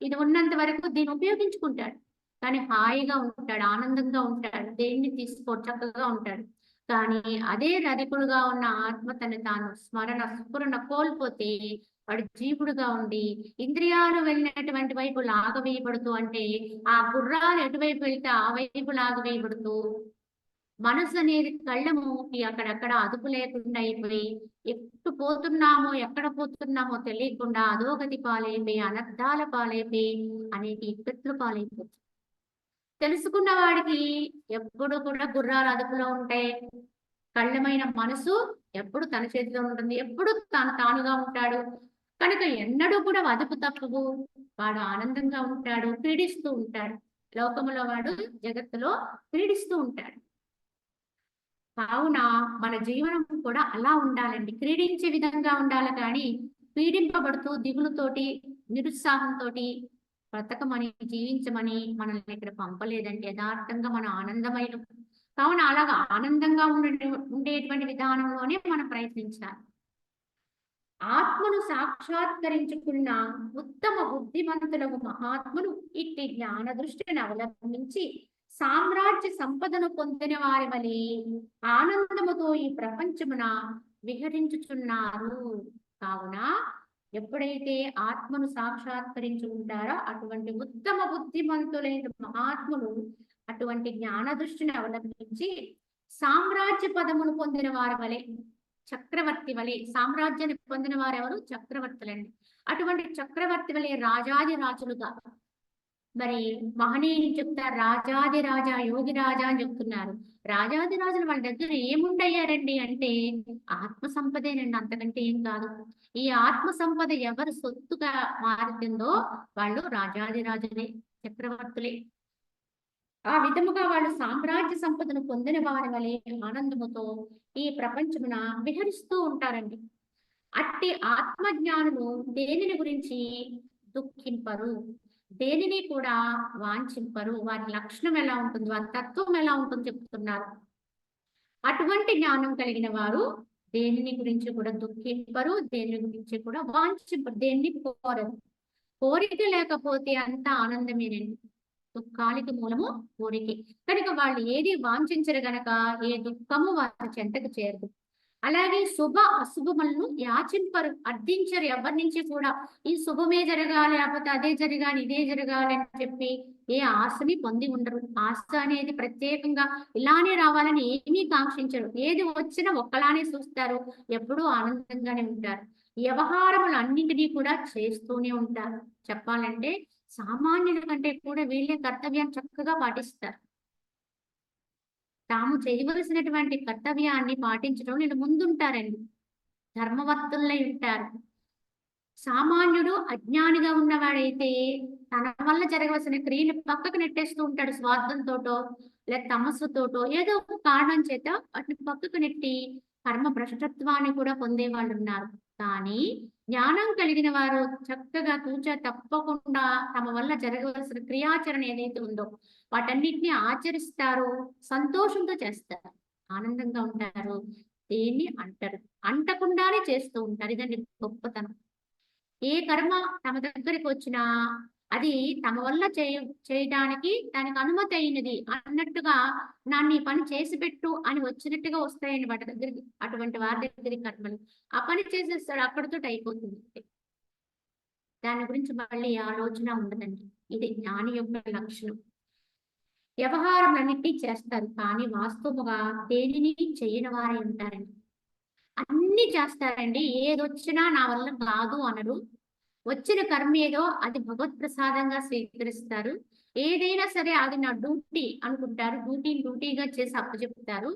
ఇది ఉన్నంత వరకు దీన్ని ఉపయోగించుకుంటాడు. కానీ హాయిగా ఉంటాడు, ఆనందంగా ఉంటాడు, దేన్ని తీసుకో చక్కగా ఉంటాడు. కానీ అదే రధికుడుగా ఉన్న ఆత్మ తను తాను స్ఫురణ కోల్పోతే వాడు జీవుడుగా ఉండి ఇంద్రియాలు వెళ్ళినటువంటి వైపు లాగవేయబడుతూ, అంటే ఆ గుర్రాలు ఎటువైపు వెళ్తే ఆ వైపు లాగవేయబడుతూ, మనసు అనేది కళ్ళముకి అక్కడక్కడ అదుపు లేకుండా అయిపోయి ఎక్కడ పోతున్నామో తెలియకుండా అధోగతి పాలైపోయి అనర్థాల పాలైపోయి అనేక ఇక్కట్లు పాలైపోతుంది. తెలుసుకున్న వాడికి ఎప్పుడు కూడా గుర్రాలు అదుపులో ఉంటాయి, కళ్ళమైన మనసు ఎప్పుడు తన చేతిలో ఉంటుంది, ఎప్పుడు తానుగా ఉంటాడు కనుక ఎన్నడూ కూడా అదుపు తప్పవు. వాడు ఆనందంగా ఉంటాడు, పీడిస్తూ ఉంటాడు. లోకములో వాడు జగత్తులో పీడిస్తూ ఉంటాడు. కావున మన జీవనం కూడా అలా ఉండాలండి, క్రీడించే విధంగా ఉండాలి. కానీ పీడింపబడుతూ దిగులుతోటి నిరుత్సాహంతో బ్రతకమని జీవించమని మనల్ని ఇక్కడ పంపలేదండి. యథార్థంగా మన ఆనందమైన, కావున అలాగా ఆనందంగా ఉండేటువంటి విధానంలోనే మనం ప్రయత్నించాలి. ఆత్మను సాక్షాత్కరించుకున్న ఉత్తమ బుద్ధిమంతులకు మహాత్ములు ఇట్టి జ్ఞాన దృష్టిని అవలంబించి సామ్రాజ్య సంపదను పొందిన వారి వలె ఆనందముతో ఈ ప్రపంచమున విహరించుచున్నారు. కావున ఎప్పుడైతే ఆత్మను సాక్షాత్కరించుకుంటారో అటువంటి ఉత్తమ బుద్ధిమంతులైన మహాత్ములు అటువంటి జ్ఞాన దృష్టిని అవలంబించి సామ్రాజ్య పదమును పొందిన వారి వలె, చక్రవర్తి వలె, సామ్రాజ్యాన్ని పొందిన వారు ఎవరు? చక్రవర్తులండి. అటువంటి చక్రవర్తి వలె రాజాది రాజులుగా, మరి మహనీయుని చెప్తారు రాజాది రాజా యోగి రాజా అని చెప్తున్నారు. రాజాది రాజులు వాళ్ళ దగ్గర ఏముండయ్యారండి అంటే ఆత్మ సంపదేనండి, అంతకంటే ఏం కాదు. ఈ ఆత్మ సంపద ఎవరు సొత్తుగా మారుతుందో వాళ్ళు రాజాది రాజులే, చక్రవర్తులే. ఆ విధముగా వాళ్ళు సామ్రాజ్య సంపదను పొందిన వారి వలె ఆనందముతో ఈ ప్రపంచమున విహరిస్తూ ఉంటారండి. అట్టి ఆత్మజ్ఞానులు దేనిని గురించి దుఃఖింపరు, దేనిని కూడా వాంఛింపరు. వారి లక్షణం ఎలా ఉంటుంది, వారి తత్వం ఎలా ఉంటుంది చెప్తున్నారు. అటువంటి జ్ఞానం కలిగిన వారు దేనిని గురించి కూడా దుఃఖింపరు, దేని గురించి కూడా వాంఛింపరు, దేన్ని కోరరు. కోరిక లేకపోతే అంత ఆనందమేనండి. దుఃఖానికి మూలము కోరిక కనుక వాళ్ళు ఏది వాంఛించరు గనక ఏ దుఃఖము వారి చెంతకు చేరదు. అలాగే శుభ అశుభములను యాచింపరు, అర్థించరు ఎవరి నుంచి కూడా. ఈ శుభమే జరగాలి, లేకపోతే అదే జరగాలి, ఇదే జరగాలి అని చెప్పి ఏ ఆశని పొంది ఉండరు. ఆశ అనేది ప్రత్యేకంగా ఇలానే రావాలని ఏమీ కాంక్షించరు. ఏది వచ్చినా ఒక్కలానే చూస్తారు, ఎప్పుడూ ఆనందంగానే ఉంటారు. వ్యవహారములు అన్నింటినీ కూడా చేస్తూనే ఉంటారు. చెప్పాలంటే సామాన్యుల కంటే కూడా వీళ్ళే కర్తవ్యాన్ని చక్కగా పాటిస్తారు. తాము చేయవలసినటువంటి కర్తవ్యాన్ని పాటించడం వీళ్ళు ముందుంటారండి, ధర్మవర్తులై ఉంటారు. సామాన్యుడు అజ్ఞానిగా ఉన్నవాడైతే తన వల్ల జరగవలసిన క్రియలు పక్కకు నెట్టేస్తూ ఉంటాడు, స్వార్థంతోటో లేక తమస్సుతోటో ఏదో ఒక కారణం చేత వాటిని పక్కకు నెట్టి కర్మ భ్రష్టత్వాన్ని కూడా పొందే వాళ్ళు ఉన్నారు. కానీ జ్ఞానం కలిగిన వారు చక్కగా తూచా తప్పకుండా తమ వల్ల జరగవలసిన క్రియాచరణ ఏదైతే ఉందో వాటన్నిటిని ఆచరిస్తారు, సంతోషంతో చేస్తారు, ఆనందంగా ఉంటారు. దేన్ని అంటారు, అంటకుండానే చేస్తూ ఉంటారు. ఇదండి గొప్పతనం. ఏ కర్మ తమ దగ్గరికి వచ్చినా అది తమ వల్ల చేయడానికి దానికి అనుమతి అయినది అన్నట్టుగా నన్ను ఈ పని చేసి పెట్టు అని వచ్చినట్టుగా వస్తాయండి వాటి దగ్గరికి. అటువంటి వారి దగ్గరికి కర్మలు ఆ పని చేసేస్తాడు, అక్కడితో అయిపోతుంది. దాని గురించి మళ్ళీ ఆలోచన ఉండదండి. ఇది జ్ఞాని యొక్క లక్షణం. వ్యవహారాలన్నిటినీ చేస్తారు కానీ వాస్తవముగా దేనిని చేయని వారే ఉంటారండి. అన్ని చేస్తారండి, ఏదొచ్చినా నా వల్ల కాదు అనరు. వచ్చిన కర్మ ఏదో అది భగవత్ ప్రసాదంగా స్వీకరిస్తారు. ఏదైనా సరే అది నా డ్యూటీ అనుకుంటారు, డ్యూటీని డ్యూటీగా చేసి అప్పచెప్తారు.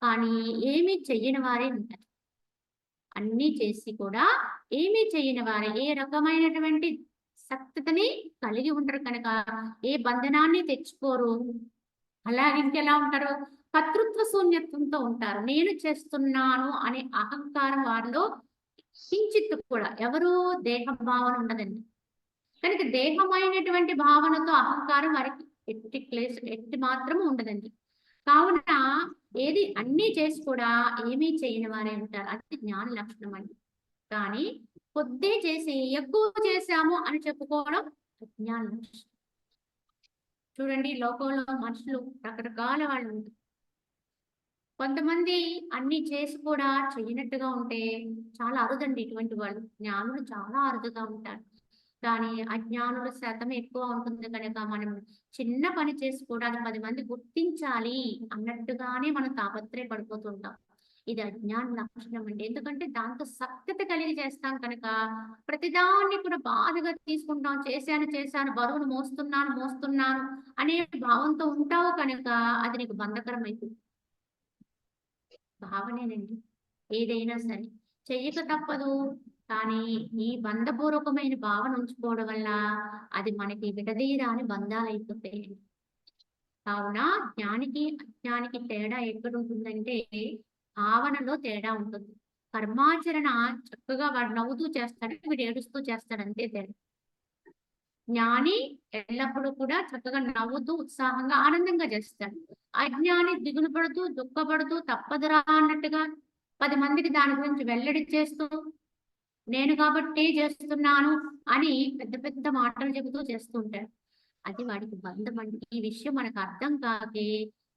కానీ ఏమీ చెయ్యని వారే ఉంటారు. అన్నీ చేసి కూడా ఏమీ చెయ్యని వారే, ఏ రకమైనటువంటి సక్తతని కలిగి ఉంటారు కనుక ఏ బంధనాన్ని తెచ్చుకోరు. అలాగే ఇంకెలా ఉంటారు, కర్తృత్వ శూన్యత్వంతో ఉంటారు. నేను చేస్తున్నాను అనే అహంకారం వారిలో కించిత్తు కూడా, ఎవరు దేహ భావన ఉండదండి. కనుక దేహమైనటువంటి భావనతో అహంకారం వారికి ఎట్టి మాత్రం ఉండదండి. కావున ఏది అన్నీ చేసి కూడా ఏమీ చేయని వారే ఉంటారు. అది జ్ఞాన లక్షణం అండి. కానీ కొద్దే చేసి ఎక్కువ చేశాము అని చెప్పుకోవడం అజ్ఞాన లక్షణం. చూడండి లోకంలో మనుషులు రకరకాల వాళ్ళు ఉంటారు. కొంతమంది అన్ని చేసి కూడా చెయ్యనట్టుగా ఉంటే చాలా అరుదండి ఇటువంటి వాళ్ళు. జ్ఞానులు చాలా అరుదుగా ఉంటారు. కానీ అజ్ఞానుల శాతం ఎక్కువ ఉంటుంది కనుక మనం చిన్న పని చేసి కూడా అది 10 మంది గుర్తించాలి అన్నట్టుగానే మనం తాపత్రయపడిపోతుంటాం. ఇది అజ్ఞాన లక్షణం అండి. ఎందుకంటే దాంతో సఖ్యత కలిగి చేస్తాం కనుక ప్రతిదాన్ని కూడా బాధగా తీసుకుంటాం. చేశాను, బరువును మోస్తున్నాను అనే భావంతో ఉంటావు కనుక అది నీకు బంధకరం అయితుంది. భావనేనండి. ఏదైనా సరే. చెయ్యక తప్పదు. కానీ ఈ బంధపూర్వకమైన భావన ఉంచుకోవడం వల్ల అది మనకి విడదీయరాని బంధాలయిపోతాయండి. కావున జ్ఞానికి, అజ్ఞానికి తేడా ఎక్కడుంటుందంటే భావనలో తేడా ఉంటుంది. కర్మాచరణ చక్కగా వాడు నవ్వుతూ చేస్తాడు. వీడు ఏడుస్తూ చేస్తాడు అంతే తేడా. జ్ఞాని ఎల్లప్పుడూ కూడా చక్కగా నవ్వుతూ, ఉత్సాహంగా, ఆనందంగా చేస్తాడు. అజ్ఞాని దిగులు పడుతూ, దుఃఖపడుతూ, తప్పదురా అన్నట్టుగా 10 మందికి దాని గురించి వెల్లడి చేస్తూ, నేను కాబట్టే చేస్తున్నాను అని పెద్ద పెద్ద మాటలు చెబుతూ చేస్తూ ఉంటాడు. అది వాడికి బంధం అండి. ఈ విషయం మనకు అర్థం కాకే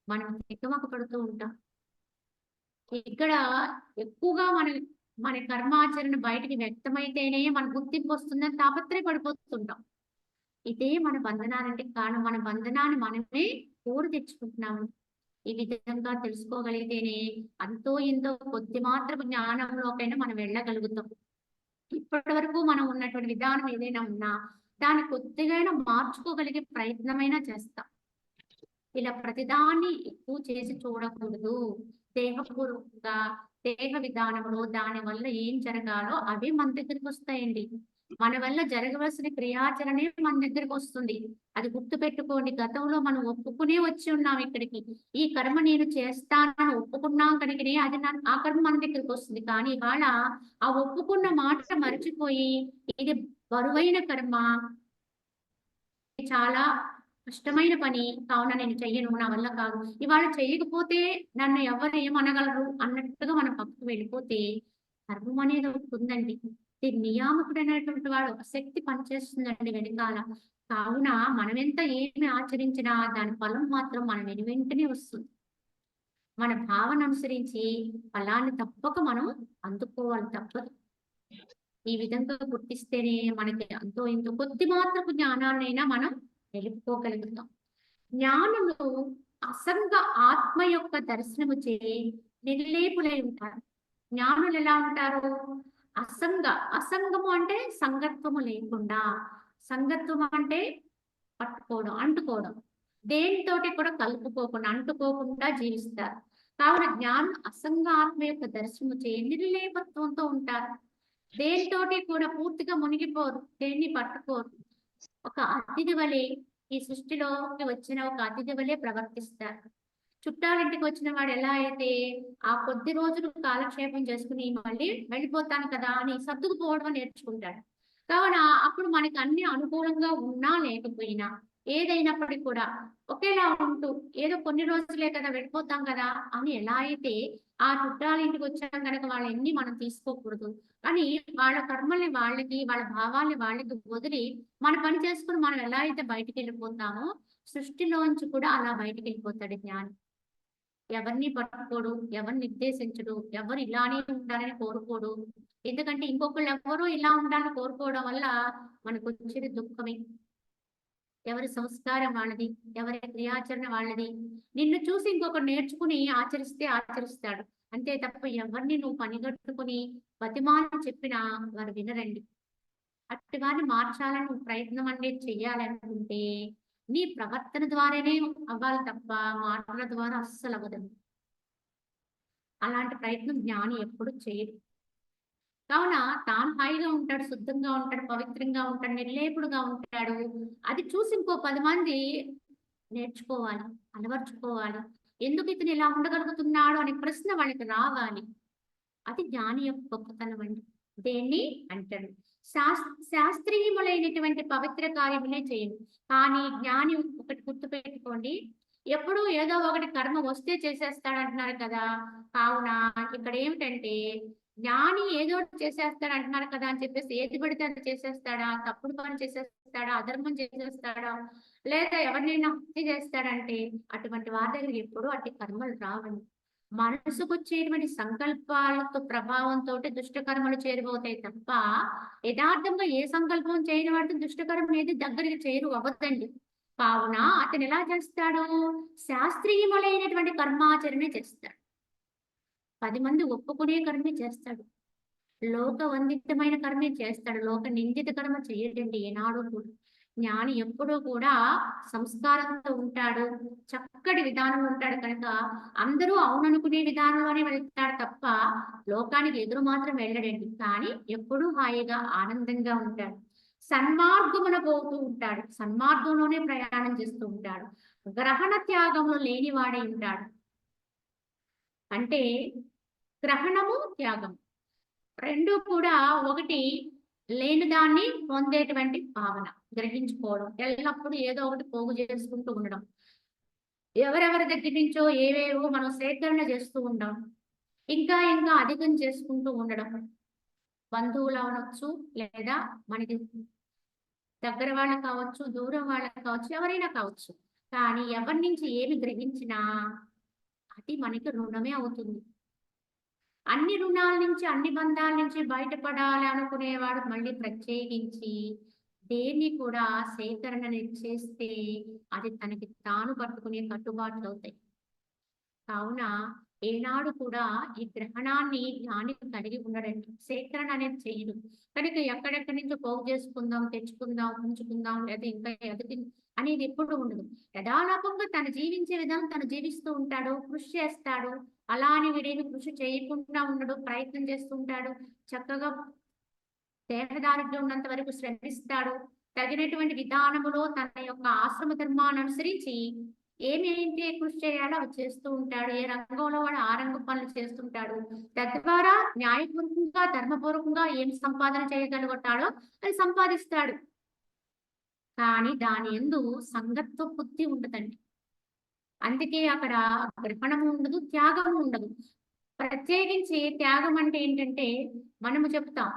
మనం తికమక పడుతూ ఉంటాం. ఇక్కడ ఎక్కువగా మన కర్మాచరణ బయటికి వ్యక్తమైతేనే మన గుర్తింపు వస్తుందని తాపత్రయపడిపోతుంటాం. ఇదే మన బంధనానికి కారణం. మన బంధనాన్ని మనమే కోరి తెచ్చుకుంటున్నాము. ఈ విధంగా తెలుసుకోగలిగితేనే అంతో ఇంతో కొద్ది మాత్రపు జ్ఞానంలోకైనా మనం వెళ్ళగలుగుతాం. ఇప్పటి వరకు మనం ఉన్నటువంటి విధానం ఏదైనా ఉన్నా దాన్ని కొద్దిగైనా మార్చుకోగలిగే ప్రయత్నమైనా చేస్తాం. ఇలా ప్రతిదాన్ని ఎక్కువ చేసి చూడకూడదు. దేహపూర్వకంగా, దేహ విధానంలో దాని వల్ల ఏం జరగాలో అవే మన దగ్గరికి వస్తాయండి. మన వల్ల జరగవలసిన క్రియాచరణే మన దగ్గరికి వస్తుంది. అది గుర్తుపెట్టుకోండి. గతంలో మనం ఒప్పుకునే వచ్చి ఉన్నాం ఇక్కడికి. ఈ కర్మ నేను చేస్తానని ఒప్పుకున్నాం కనుకనే అది ఆ కర్మ మన దగ్గరికి వస్తుంది. కానీ ఇవాళ ఆ ఒప్పుకున్న మాట మర్చిపోయి ఇది బరువైన కర్మ, చాలా కష్టమైన పని. కావున నేను చెయ్యను. నా వల్ల కాదు. ఇవాళ చెయ్యకపోతే నన్ను ఎవరు ఏమనగలరు అన్నట్టుగా మనం పక్కకు వెళ్ళిపోతే కర్మం అనేది ఒకటి ఉందండి. నియామకుడు అనేటువంటి వాడు ఒక శక్తి పనిచేస్తుందండి వెనకాల. కావున మనమెంత ఏమి ఆచరించినా దాని ఫలం మాత్రం మన వెనువెంటనే వస్తుంది. మన భావన అనుసరించి ఫలాన్ని తప్పక మనం అందుకోవాలి తప్పదు. ఈ విధంగా గుర్తిస్తేనే మనకి అంతో ఇంతో కొద్ది మాత్రపు జ్ఞానాన్నైనా మనం నిలుపుకోగలుగుతాం. జ్ఞానులు అసంగ ఆత్మ యొక్క దర్శనము చే నిర్లేపులై ఉంటారు. జ్ఞానులు ఎలా ఉంటారు? అసంగము అంటే సంగత్వము లేకుండా. సంగత్వం అంటే పట్టుకోవడం, అంటుకోవడం. దేనితోటి కూడా కలుపుకోకుండా, అంటుకోకుండా జీవిస్తారు. కావున జ్ఞానం అసంగ ఆత్మ యొక్క దర్శనము చే నిర్లేపత్వంతో ఉంటారు. దేనితోటి కూడా పూర్తిగా మునిగిపోరు. దేన్ని పట్టుకోరు. ఒక అతిథి వలె ఈ సృష్టిలోకి వచ్చిన ఒక అతిథి వలె ప్రవర్తిస్తారు. చుట్టాలింటికి వచ్చిన వాడు ఎలా అయితే ఆ కొద్ది రోజులు కాలక్షేపం చేసుకుని మళ్ళీ వెళ్ళిపోతాను కదా అని సర్దుకుపోవడం నేర్చుకుంటాడు. కావున అప్పుడు మనకి అన్ని అనుకూలంగా ఉన్నా లేకపోయినా ఏదైనప్పటికీ కూడా ఒకేలా ఉంటూ ఏదో కొన్ని రోజులే కదా వెళ్ళిపోతాం కదా అని ఎలా అయితే ఆ చుట్టాలింటికి వచ్చాం కనుక వాళ్ళని మనం తీసుకోకూడదు. కానీ వాళ్ళ కర్మల్ని వాళ్ళకి, వాళ్ళ భావాల్ని వాళ్ళకి వదిలి మన పని చేసుకుని మనం ఎలా అయితే బయటికి వెళ్ళిపోతామో సృష్టిలోంచి కూడా అలా బయటికి వెళ్ళిపోతాడు జ్ఞాని. ఎవరిని పట్టుకోడు, ఎవరిని నిర్దేశించడు, ఎవరు ఇలానే ఉండాలని కోరుకోడు. ఎందుకంటే ఇంకొకళ్ళు ఎవ్వరూ ఇలా ఉండాలని కోరుకోవడం వల్ల మనకు వచ్చేది దుఃఖమే. ఎవరి సంస్కారం వాళ్ళది, ఎవరి క్రియాచరణ వాళ్ళది. నిన్ను చూసి ఇంకొకడు నేర్చుకుని ఆచరిస్తే ఆచరిస్తాడు. అంతే తప్ప ఎవరిని నువ్వు పనిగట్టుకుని బతిమాలని చెప్పినా వారు వినరండి. అట్టి వారిని మార్చాలని నువ్వు ప్రయత్నం అనేది చెయ్యాలనుకుంటే నీ ప్రవర్తన ద్వారానే అవ్వాలి తప్ప మాటల ద్వారా అస్సలు అవ్వదండి. అలాంటి ప్రయత్నం జ్ఞాని ఎప్పుడు చేయడు. కావున తాను హాయిగా ఉంటాడు, శుద్ధంగా ఉంటాడు, పవిత్రంగా ఉంటాడు, నిర్లేపుడుగా ఉంటాడు. అది చూసి ఇంకో 10 మంది నేర్చుకోవాలి, అలవర్చుకోవాలి. ఎందుకు ఇతను ఇలా ఉండగలుగుతున్నాడు అనే ప్రశ్న వాళ్ళకి రావాలి. అది జ్ఞాని యొక్క గొప్పతనం అండి. దేన్ని అంటాడు శాస్త్రీయములైనటువంటి పవిత్ర కార్యములే చేయను. కానీ జ్ఞాని ఒకటి గుర్తుపెట్టుకోండి. ఎప్పుడూ ఏదో ఒకటి కర్మ వస్తే చేసేస్తాడంటున్నారు కదా. కావున ఇక్కడ ఏమిటంటే జ్ఞాని ఏదో ఒకటి చేసేస్తాడు అంటున్నారు కదా అని చెప్పేసి ఏది పడితే అది చేసేస్తాడా? తప్పుడు పని చేసేస్తాడా? అధర్మం చేసేస్తాడా? లేదా ఎవరినైనా హత్య చేస్తాడంటే అటువంటి వారి దగ్గర ఎప్పుడూ అట్టి కర్మలు రావండి. మనసుకు వచ్చేటువంటి సంకల్పాలతో ప్రభావంతో దుష్టకర్మలు చేరువవుతాయి తప్ప యథార్థంగా ఏ సంకల్పం చేయని వాటికి దుష్టకర్మ ఏది దగ్గరికి చేరు అవ్వదండి. కావున అతను ఎలా చేస్తాడు? శాస్త్రీయములైనటువంటి కర్మాచరణ చేస్తాడు. 10 మంది ఒప్పుకునే కర్మే చేస్తాడు. లోకవందితమైన కర్మే చేస్తాడు. లోక నిందిత కర్మ చేయడండి ఏనాడు కూడా. జ్ఞాని ఎప్పుడూ కూడా సంస్కారంతో ఉంటాడు. చక్కటి విధానంలో ఉంటాడు కనుక అందరూ అవుననుకునే విధానంలోనే వెళ్తాడు తప్ప లోకానికి ఎదురు మాత్రం వెళ్ళడండి. కానీ ఎప్పుడూ హాయిగా ఆనందంగా ఉంటాడు. సన్మార్గమున పోతూ ఉంటాడు. సన్మార్గంలోనే ప్రయాణం చేస్తూ ఉంటాడు. గ్రహణ త్యాగంలో లేనివాడై ఉంటాడు. అంటే గ్రహణము, త్యాగం రెండు కూడా ఒకటి లేని దాన్ని పొందేటువంటి భావన, గ్రహించుకోవడం, ఎల్లప్పుడూ ఏదో ఒకటి పోగు చేసుకుంటూ ఉండడం, ఎవరెవరి దగ్గర నుంచో ఏవేవో మనం సేకరణ చేస్తూ ఉంటాం, ఇంకా ఇంకా అధికం చేసుకుంటూ ఉండడం, బంధువులు అవనొచ్చు లేదా మనకి దగ్గర వాళ్ళకి కావచ్చు, దూరం వాళ్ళకి కావచ్చు, ఎవరైనా కావచ్చు. కానీ ఎవరి నుంచి ఏమి గ్రహించినా అది మనకి రుణమే అవుతుంది. అన్ని రుణాల నుంచి, అన్ని బంధాల నుంచి బయటపడాలి అనుకునేవాడు మళ్ళీ ప్రత్యేకించి దేన్ని కూడా సేకరణ చేస్తే అది తనకి తాను పట్టుకునే కట్టుబాట్లు అవుతాయి. కావున ఏనాడు కూడా ఈ గ్రహణాన్ని జ్ఞాని కలిగి ఉండడండి. సేకరణ అనేది చేయడు. కనుక ఎక్కడెక్కడి నుంచో పోగు చేసుకుందాం, తెచ్చుకుందాం, ఉంచుకుందాం, లేదా ఇంకా ఎదటి అనేది ఎప్పుడు ఉండదు. యథాలాపంగా తను జీవించే విధానం తను జీవిస్తూ ఉంటాడు, కృషి చేస్తాడు. అలా అని వీడేమి కృషి చేయకుండా ఉండడు, ప్రయత్నం చేస్తూ ఉంటాడు. చక్కగా దేహదారిద్ర్యం ఉన్నంత వరకు శ్రమిస్తాడు. తగినటువంటి విధానములో తన యొక్క ఆశ్రమ ధర్మాన్ని అనుసరించి ఏమేంటి కృషి చేయాలో అవి చేస్తూ ఉంటాడు. ఏ రంగంలో వాడు ఆ రంగ పనులు చేస్తుంటాడు. తద్వారా న్యాయపూర్వకంగా, ధర్మపూర్వకంగా ఏం సంపాదన చేయగలుగుతాడో అది సంపాదిస్తాడు. కానీ దాని యందు సంగత్వ బుద్ధి ఉండదండి. అందుకే అక్కడ గ్రహణము ఉండదు, త్యాగము ఉండదు. ప్రత్యేకించి త్యాగం అంటే ఏంటంటే మనము చెప్తాం.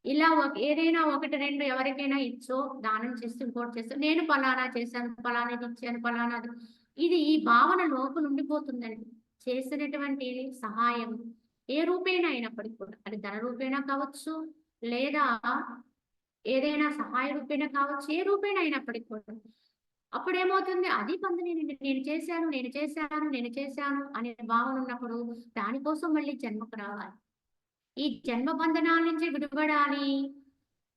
ఇలా ఏదైనా ఒకటి రెండు ఎవరికైనా ఇచ్చో, దానం చేస్తూ ఇంకోటి చేస్తూ నేను పలానా చేశాను, పలానాది ఇచ్చాను, పలానాది ఇది ఈ భావన లోపల ఉండిపోతుందండి. చేసినటువంటి సహాయం ఏ రూపేణా అయినప్పటికీ కూడా అది ధన రూపేణా కావచ్చు, లేదా ఏదైనా సహాయ రూపేణా కావచ్చు, ఏ రూపేణా అయినప్పటికీ కూడా అప్పుడేమవుతుంది అది పొందనేనండి. నేను చేశాను, నేను చేశాను, నేను చేశాను అనే భావన ఉన్నప్పుడు దానికోసం మళ్ళీ జన్మకు రావాలి. ఈ జన్మ బంధనాల నుంచి విడిపడాలి,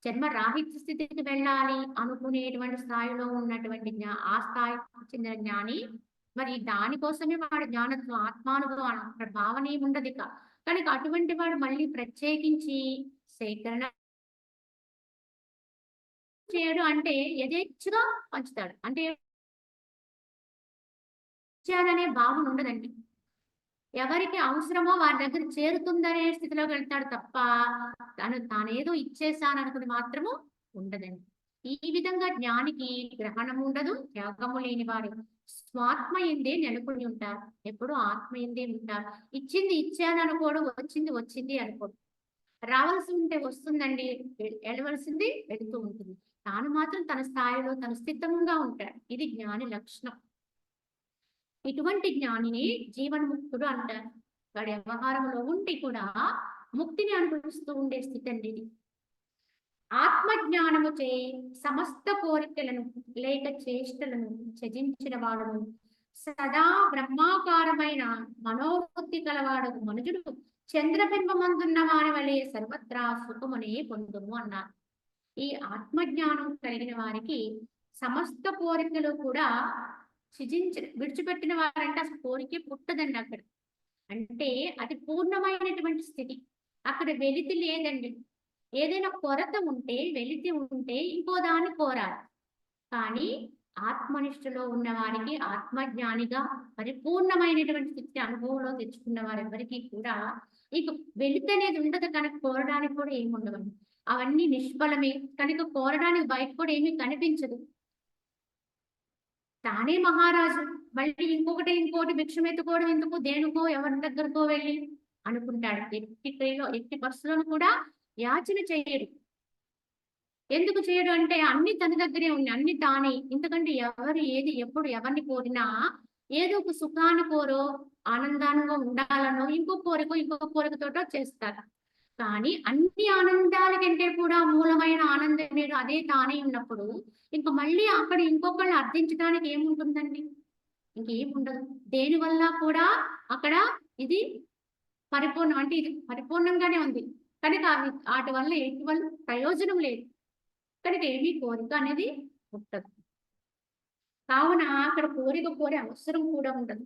జన్మ రాహిత్య స్థితికి వెళ్ళాలి అనుకునేటువంటి స్థాయిలో ఉన్నటువంటి ఆ స్థాయికి చెందిన జ్ఞాని మరి దానికోసమే వాడు జ్ఞానత్వం, ఆత్మానుభవం, అక్కడ భావన ఏమి ఉండదు ఇక. కనుక అటువంటి వాడు మళ్ళీ ప్రత్యేకించి సేకరణ చేయడు అంటే యథేచ్ఛగా పంచుతాడు. అంటే ఇచ్చాననే భావన ఉండదండి. ఎవరికి అవసరమో వారి దగ్గర చేరుతుందనే స్థితిలోకి వెళ్తాడు తప్ప తానేదో ఇచ్చేసాను అనుకుని మాత్రము ఉండదండి. ఈ విధంగా జ్ఞానికి గ్రహణము ఉండదు, త్యాగము లేని వాడు స్వాత్మ ఎందే నెలకొని ఉంటారు. ఎప్పుడు ఆత్మ ఎందే ఉంటారు. ఇచ్చింది ఇచ్చాను అనుకోడు, వచ్చింది వచ్చింది అనుకోడు. రావాల్సి ఉంటే వస్తుందండి, వెళ్ళవలసింది వెళుతూ ఉంటుంది. తాను మాత్రం తన స్థాయిలో తను స్థితంగా ఉంటాడు. ఇది జ్ఞాని లక్షణం. ఇటువంటి జ్ఞానిని జీవన్ముక్తుడు అంటారు. వాడి వ్యవహారంలో ఉండి కూడా ముక్తిని అనుభవిస్తూ ఉండే స్థితి అండి ఇది. ఆత్మజ్ఞానము చే సమస్త కోరికలను లేక చేష్టలను త్యజించిన వాడును సదా బ్రహ్మాకారమైన మనోవృత్తి కలవాడు మనుజుడు చంద్రబింబమందున్న వారి వలె సర్వత్రా సుఖమునే పొందుము అన్నారు. ఈ ఆత్మజ్ఞానం కలిగిన వారికి సమస్త కోరికలు కూడా విడిచిపెట్టిన వారంటే అసలు కోరికే పుట్టదండి అక్కడ. అంటే అది పూర్ణమైనటువంటి స్థితి. అక్కడ వెలితి లేదండి. ఏదైనా కొరత ఉంటే, వెలితి ఉంటే ఇంకో దాన్ని కోరాలి. కానీ ఆత్మనిష్టలో ఉన్న వారికి, ఆత్మజ్ఞానిగా పరిపూర్ణమైనటువంటి స్థితి అనుభవంలో తెచ్చుకున్న వారెవరికి కూడా ఇక వెలితి అనేది ఉండదు. కనుక కోరడానికి కూడా ఏమి ఉండవండి. అవన్నీ నిష్ఫలమే. కనుక కోరడానికి బయట కూడా ఏమీ కనిపించదు. తానే మహారాజు. మళ్ళీ ఇంకోటి భిక్షం ఎత్తుకోవడం ఎందుకు, దేనికో ఎవరి దగ్గరకో వెళ్ళి అనుకుంటాడు. ఎట్టి పరిస్థితులను కూడా యాచన చేయడు. ఎందుకు చేయడు అంటే అన్ని తన దగ్గరే ఉన్నాయి, అన్ని తానే. ఎందుకంటే ఎవరు ఏది ఎప్పుడు ఎవరిని కోరినా ఏదో ఒక సుఖాన్ని కోరో ఆనందంగా ఉండాలనో ఇంకో కోరికతోటో చేస్తారు. కానీ అన్ని ఆనందాల కంటే కూడా మూలమైన ఆనందం మీరు అదే తానే ఉన్నప్పుడు ఇంక మళ్ళీ అక్కడ ఇంకొకళ్ళని అర్థించడానికి ఏముంటుందండి? ఇంకేముండదు. దేనివల్ల కూడా అక్కడ ఇది పరిపూర్ణం అంటే ఇది పరిపూర్ణంగానే ఉంది. కనుక అవి ఆటి వల్ల ఎటువంటి ప్రయోజనం లేదు. కనుక ఏమీ కోరిక అనేది పుట్టదు. కావున అక్కడ కోరే అవసరం కూడా ఉండదు.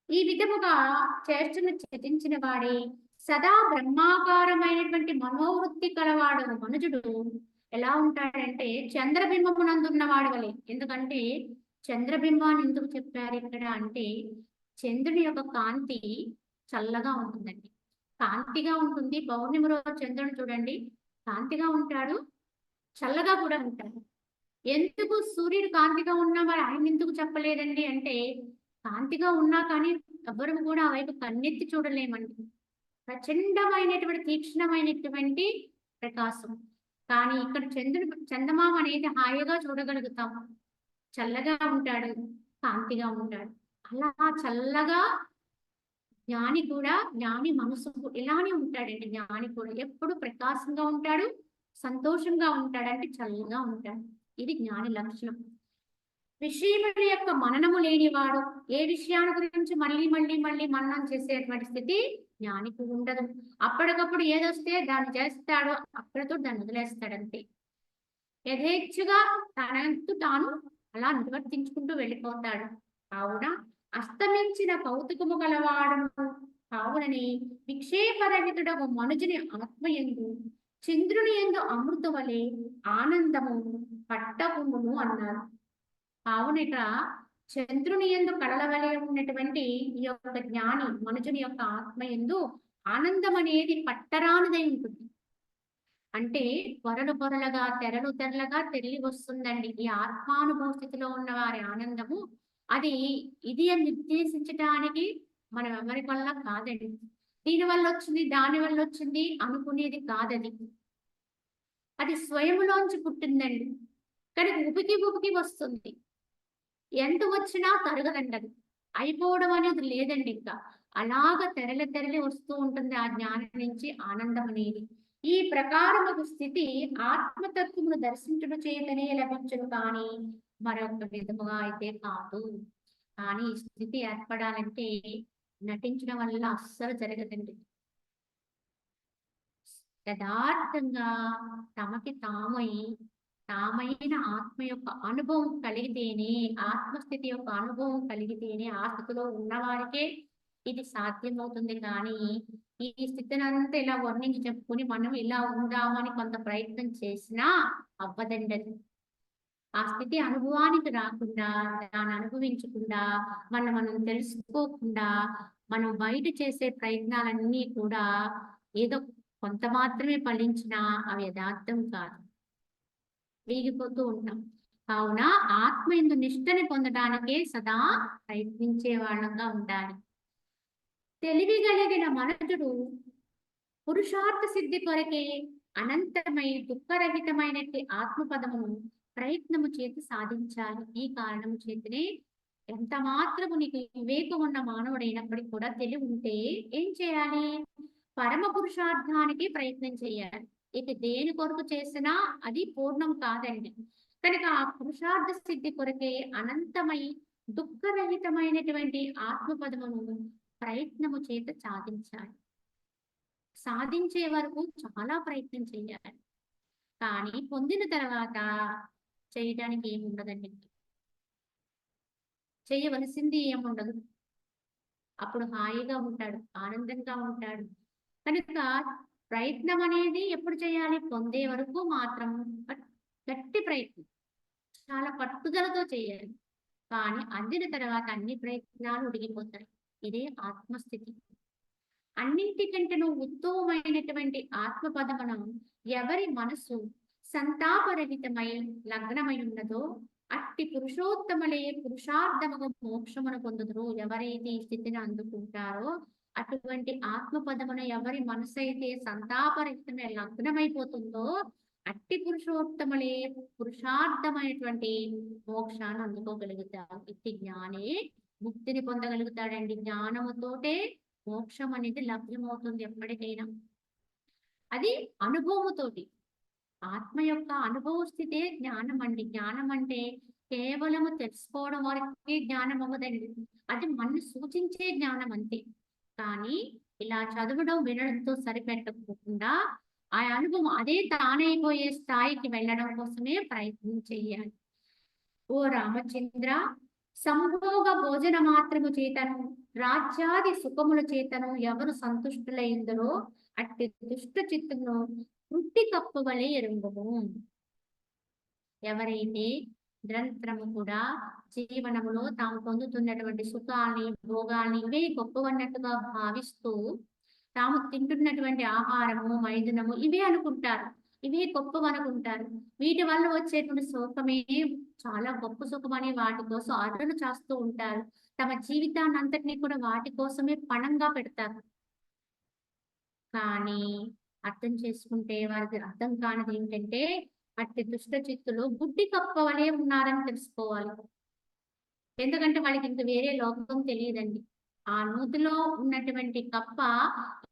ఈ విధముగా చేర్చును త్యజించిన వాడే సదా బ్రహ్మాకారమైనటువంటి మనోవృత్తి కలవాడు మనుజుడు ఎలా ఉంటాడంటే చంద్రబింబమునందున్న వాడి వలె. ఎందుకంటే చంద్రబింబాన్ని ఎందుకు చెప్పారు ఇక్కడ అంటే చంద్రుని యొక్క కాంతి చల్లగా ఉంటుందండి. కాంతిగా ఉంటుంది. పౌర్ణమి రోజు చంద్రుని చూడండి, కాంతిగా ఉంటాడు, చల్లగా కూడా ఉంటాడు. ఎందుకు సూర్యుడు కాంతిగా ఉన్నా మరి ఆయన ఎందుకు చెప్పలేదండి అంటే కాంతిగా ఉన్నా కానీ ఎవ్వరు కూడా ఆ వైపు కన్నెత్తి చూడలేమండి. ప్రచండమైనటువంటి తీక్షణమైనటువంటి ప్రకాశం. కానీ ఇక్కడ చందమామ అనేది హాయిగా చూడగలుగుతాం. చల్లగా ఉంటాడు, కాంతిగా ఉంటాడు. అలా చల్లగా జ్ఞాని మనసు ఇలానే ఉంటాడండి. జ్ఞాని కూడా ఎప్పుడు ప్రకాశంగా ఉంటాడు, సంతోషంగా ఉంటాడు, అంటే చల్లగా ఉంటాడు. ఇది జ్ఞాని లక్షణం. విషయముల యొక్క మననము లేనివాడు ఏ విషయాల గురించి మళ్ళీ మననం చేసేటువంటి స్థితి జ్ఞానికి ఉండదు. అప్పటికప్పుడు ఏదొస్తే దాన్ని చేస్తాడు, అక్కడితో దాన్ని వదిలేస్తాడంతే. యథేచ్ఛగా తనంతు తాను అలా నిర్వర్తించుకుంటూ వెళ్ళిపోతాడు. కావున అస్తమించిన కౌతుకము గలవాడును కావునని విక్షేపరహితుడగు మనుజుని ఆత్మయందు చంద్రుని యందు అమృత వలె ఆనందము పట్టకుమును అన్నారు. కావున ఇక్కడ చంద్రుని యందు కళల వలె ఉన్నటువంటి ఈ యొక్క జ్ఞాని మనుజుని యొక్క ఆత్మ యందు ఆనందం అనేది పట్టరానిదై ఉంటుంది. అంటే పొరలుగా తెరలుగా తెరలి వస్తుందండి. ఈ ఆత్మానుభవ స్థితిలో ఉన్న వారి ఆనందము అది ఇది అని నిర్దేశించడానికి మనం ఎవరి వల్ల కాదండి. దీని వల్ల వచ్చింది, దాని వల్ల వచ్చింది అనుకునేది కాదది. అది స్వయములోంచి పుట్టిందండి. కానీ ఉపికి వస్తుంది. ఎంత వచ్చినా తరగదండి అది. అయిపోవడం అనేది లేదండి ఇంకా. అలాగ తెరలి వస్తూ ఉంటుంది ఆ జ్ఞానం నుంచి ఆనందం అనేది. ఈ ప్రకారము స్థితి ఆత్మతత్వమును దర్శించుట చేతనే లభించును కానీ మరొక విధముగా అయితే కాదు. కానీ ఈ స్థితి ఏర్పడాలంటే నటించడం వల్ల అస్సలు జరగదండి. యథార్థంగా తమకి తామైన ఆత్మ యొక్క అనుభవం కలిగితేనే, ఆత్మస్థితి యొక్క అనుభవం కలిగితేనే ఆ స్థితిలో ఉన్నవారికే ఇది సాధ్యమవుతుంది. కానీ ఈ స్థితిని అంతా ఇలా వర్ణించి చెప్పుకుని మనం ఇలా ఉందామని కొంత ప్రయత్నం చేసినా అవ్వదండి అది. ఆ స్థితి అనుభవానికి రాకుండా, దాన్ని అనుభవించకుండా, మనం తెలుసుకోకుండా మనం బయట చేసే ప్రయత్నాలన్నీ కూడా ఏదో కొంత మాత్రమే ఫలించినా అవి యథార్థం కాదు. వీగిపోతూ ఉంటాం. కావున ఆత్మ యందు నిష్ఠని పొందడానికే సదా ప్రయత్నించే వాళ్ళంగా ఉండాలి. తెలివి కలిగిన మనుషుడు పురుషార్థ సిద్ధి కొరకే అనంతమై దుఃఖరహితమైనట్టి ఆత్మపదమును ప్రయత్నము చేతి సాధించాలి. ఈ కారణం చేతనే ఎంత మాత్రము నీకు వివేకం ఉన్న మానవుడైనప్పటికీ కూడా తెలివి ఉంటే ఏం చేయాలి? పరమ పురుషార్థానికి ప్రయత్నం చేయాలి. ఇక దేని కొరకు చేసినా అది పూర్ణం కాదండి. కనుక ఆ పురుషార్థ సిద్ధి కొరకే అనంతమై దుఃఖరహితమైనటువంటి ఆత్మపదమును ప్రయత్నము చేత సాధించాలి. సాధించే వరకు చాలా ప్రయత్నం చేయాలి. కానీ పొందిన తర్వాత చేయడానికి ఏముండదండి. చేయవలసింది ఏముండదు. అప్పుడు హాయిగా ఉంటాడు, ఆనందంగా ఉంటాడు. కనుక ప్రయత్నం అనేది ఎప్పుడు చేయాలి? పొందే వరకు మాత్రం గట్టి ప్రయత్నం, చాలా పట్టుదలతో చేయాలి. కానీ అందిన తర్వాత అన్ని ప్రయత్నాలు ఉడిగిపోతాయి. ఇదే ఆత్మస్థితి. అన్నింటికంటేను ఉత్తమమైనటువంటి ఆత్మపదమును ఎవరి మనసు సంతాపరహితమై లగ్నమై ఉన్నదో అట్టి పురుషోత్తములే పురుషార్థముగా మోక్షమును పొందుదురు. ఎవరైతే ఈ స్థితిని అందుకుంటారో అటువంటి ఆత్మపదమును ఎవరి మనసు అయితే సంతాపరహితమై లగ్నమైపోతుందో అట్టి పురుషోత్తములే పురుషార్థమైనటువంటి మోక్షాన్ని అందుకోగలుగుతారు. ఇట్టి జ్ఞానే ముక్తిని పొందగలుగుతాడండి. జ్ఞానముతోటే మోక్షం అనేది లభ్యమవుతుంది ఎప్పటికైనా. అది అనుభవముతోటి. ఆత్మ యొక్క అనుభవ స్థితే జ్ఞానం అండి. జ్ఞానం అంటే కేవలము తెలుసుకోవడం వరకే జ్ఞానం అవ్వదండి. అది మనల్ని సూచించే జ్ఞానం అంతే. కానీ ఇలా చదవడం వినడంతో సరిపెట్టకుండా ఆ అనుభవం అదే తానైపోయే స్థాయికి వెళ్ళడం కోసమే ప్రయత్నం చేయాలి. ఓ రామచంద్ర, సంభోగ భోజన మాత్రము చేతను రాజ్యాది సుఖముల చేతను ఎవరు సంతుష్టులైందరో అట్టి దుష్ట చిత్తును వృత్తి కప్పవలే ఎరుంగుము. ఎవరైతే నిరంతరము కూడా జీవనములో తాము పొందుతున్నటువంటి సుఖాన్ని భోగాల్ని ఇవే గొప్పవన్నట్టుగా భావిస్తూ తాము తింటున్నటువంటి ఆహారము మైదునము ఇవే అనుకుంటారు, ఇవే గొప్పవనుకుంటారు. వీటి వల్ల వచ్చేటువంటి సుఖమే చాలా గొప్ప సుఖమని వాటి కోసం అరులు చేస్తూ ఉంటారు. తమ జీవితాన్ని అంతటినీ కూడా వాటి కోసమే పణంగా పెడతారు. కానీ అర్థం చేసుకుంటే వారికి అర్థం కానిది ఏంటంటే అట్టి దుష్ట చిత్తులు గుడ్డి కప్ప వలె ఉన్నారని తెలుసుకోవాలి. ఎందుకంటే వాళ్ళకి ఇంక వేరే లోకం తెలియదండి. ఆ నూతిలో ఉన్నటువంటి కప్ప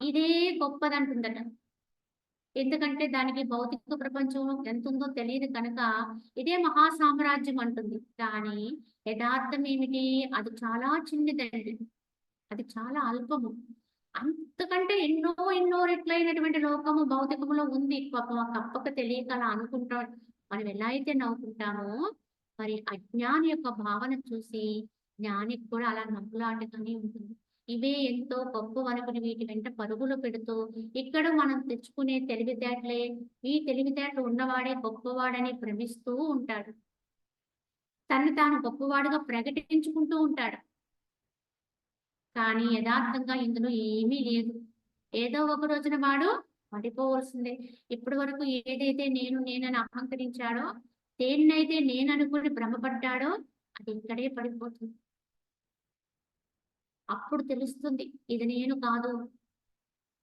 ఇదే గొప్పదంటుందట. ఎందుకంటే దానికి భౌతిక ప్రపంచం ఎంత ఉందో తెలియదు కనుక ఇదే మహాసామ్రాజ్యం అంటుంది. కానీ యథార్థం ఏమిటి? అది చాలా చిన్నదండి. అది చాలా అల్పము. అంతకంటే ఎన్నో ఎన్నో రెట్లైనటువంటి లోకము భౌతికములో ఉంది. పాపం ఆ కప్పకు తెలియక అలా అనుకుంటాం. మనం ఎలా అయితే నవ్వుకుంటామో మరి అజ్ఞాని యొక్క భావన చూసి జ్ఞానికి కూడా అలా నవ్వులాటగానే ఉంటుంది. ఇవే ఎంతో గొప్పవనుకుని వీటి వెంట పరుగులు పెడుతూ ఇక్కడ మనం తెచ్చుకునే తెలివితేటలే, ఈ తెలివితేటలు ఉన్నవాడే గొప్పవాడని భ్రమిస్తూ ఉంటాడు. తను తాను గొప్పవాడుగా ప్రకటించుకుంటూ ఉంటాడు. కానీ యథార్థంగా ఇందులో ఏమీ లేదు. ఏదో ఒక రోజున వాడు పడిపోవలసిందే. ఇప్పటి వరకు ఏదైతే నేనని అహంకరించాడో, దేన్నైతే నేననుకుని భ్రమపడ్డాడో అది ఇక్కడే పడిపోతుంది. అప్పుడు తెలుస్తుంది ఇది నేను కాదు,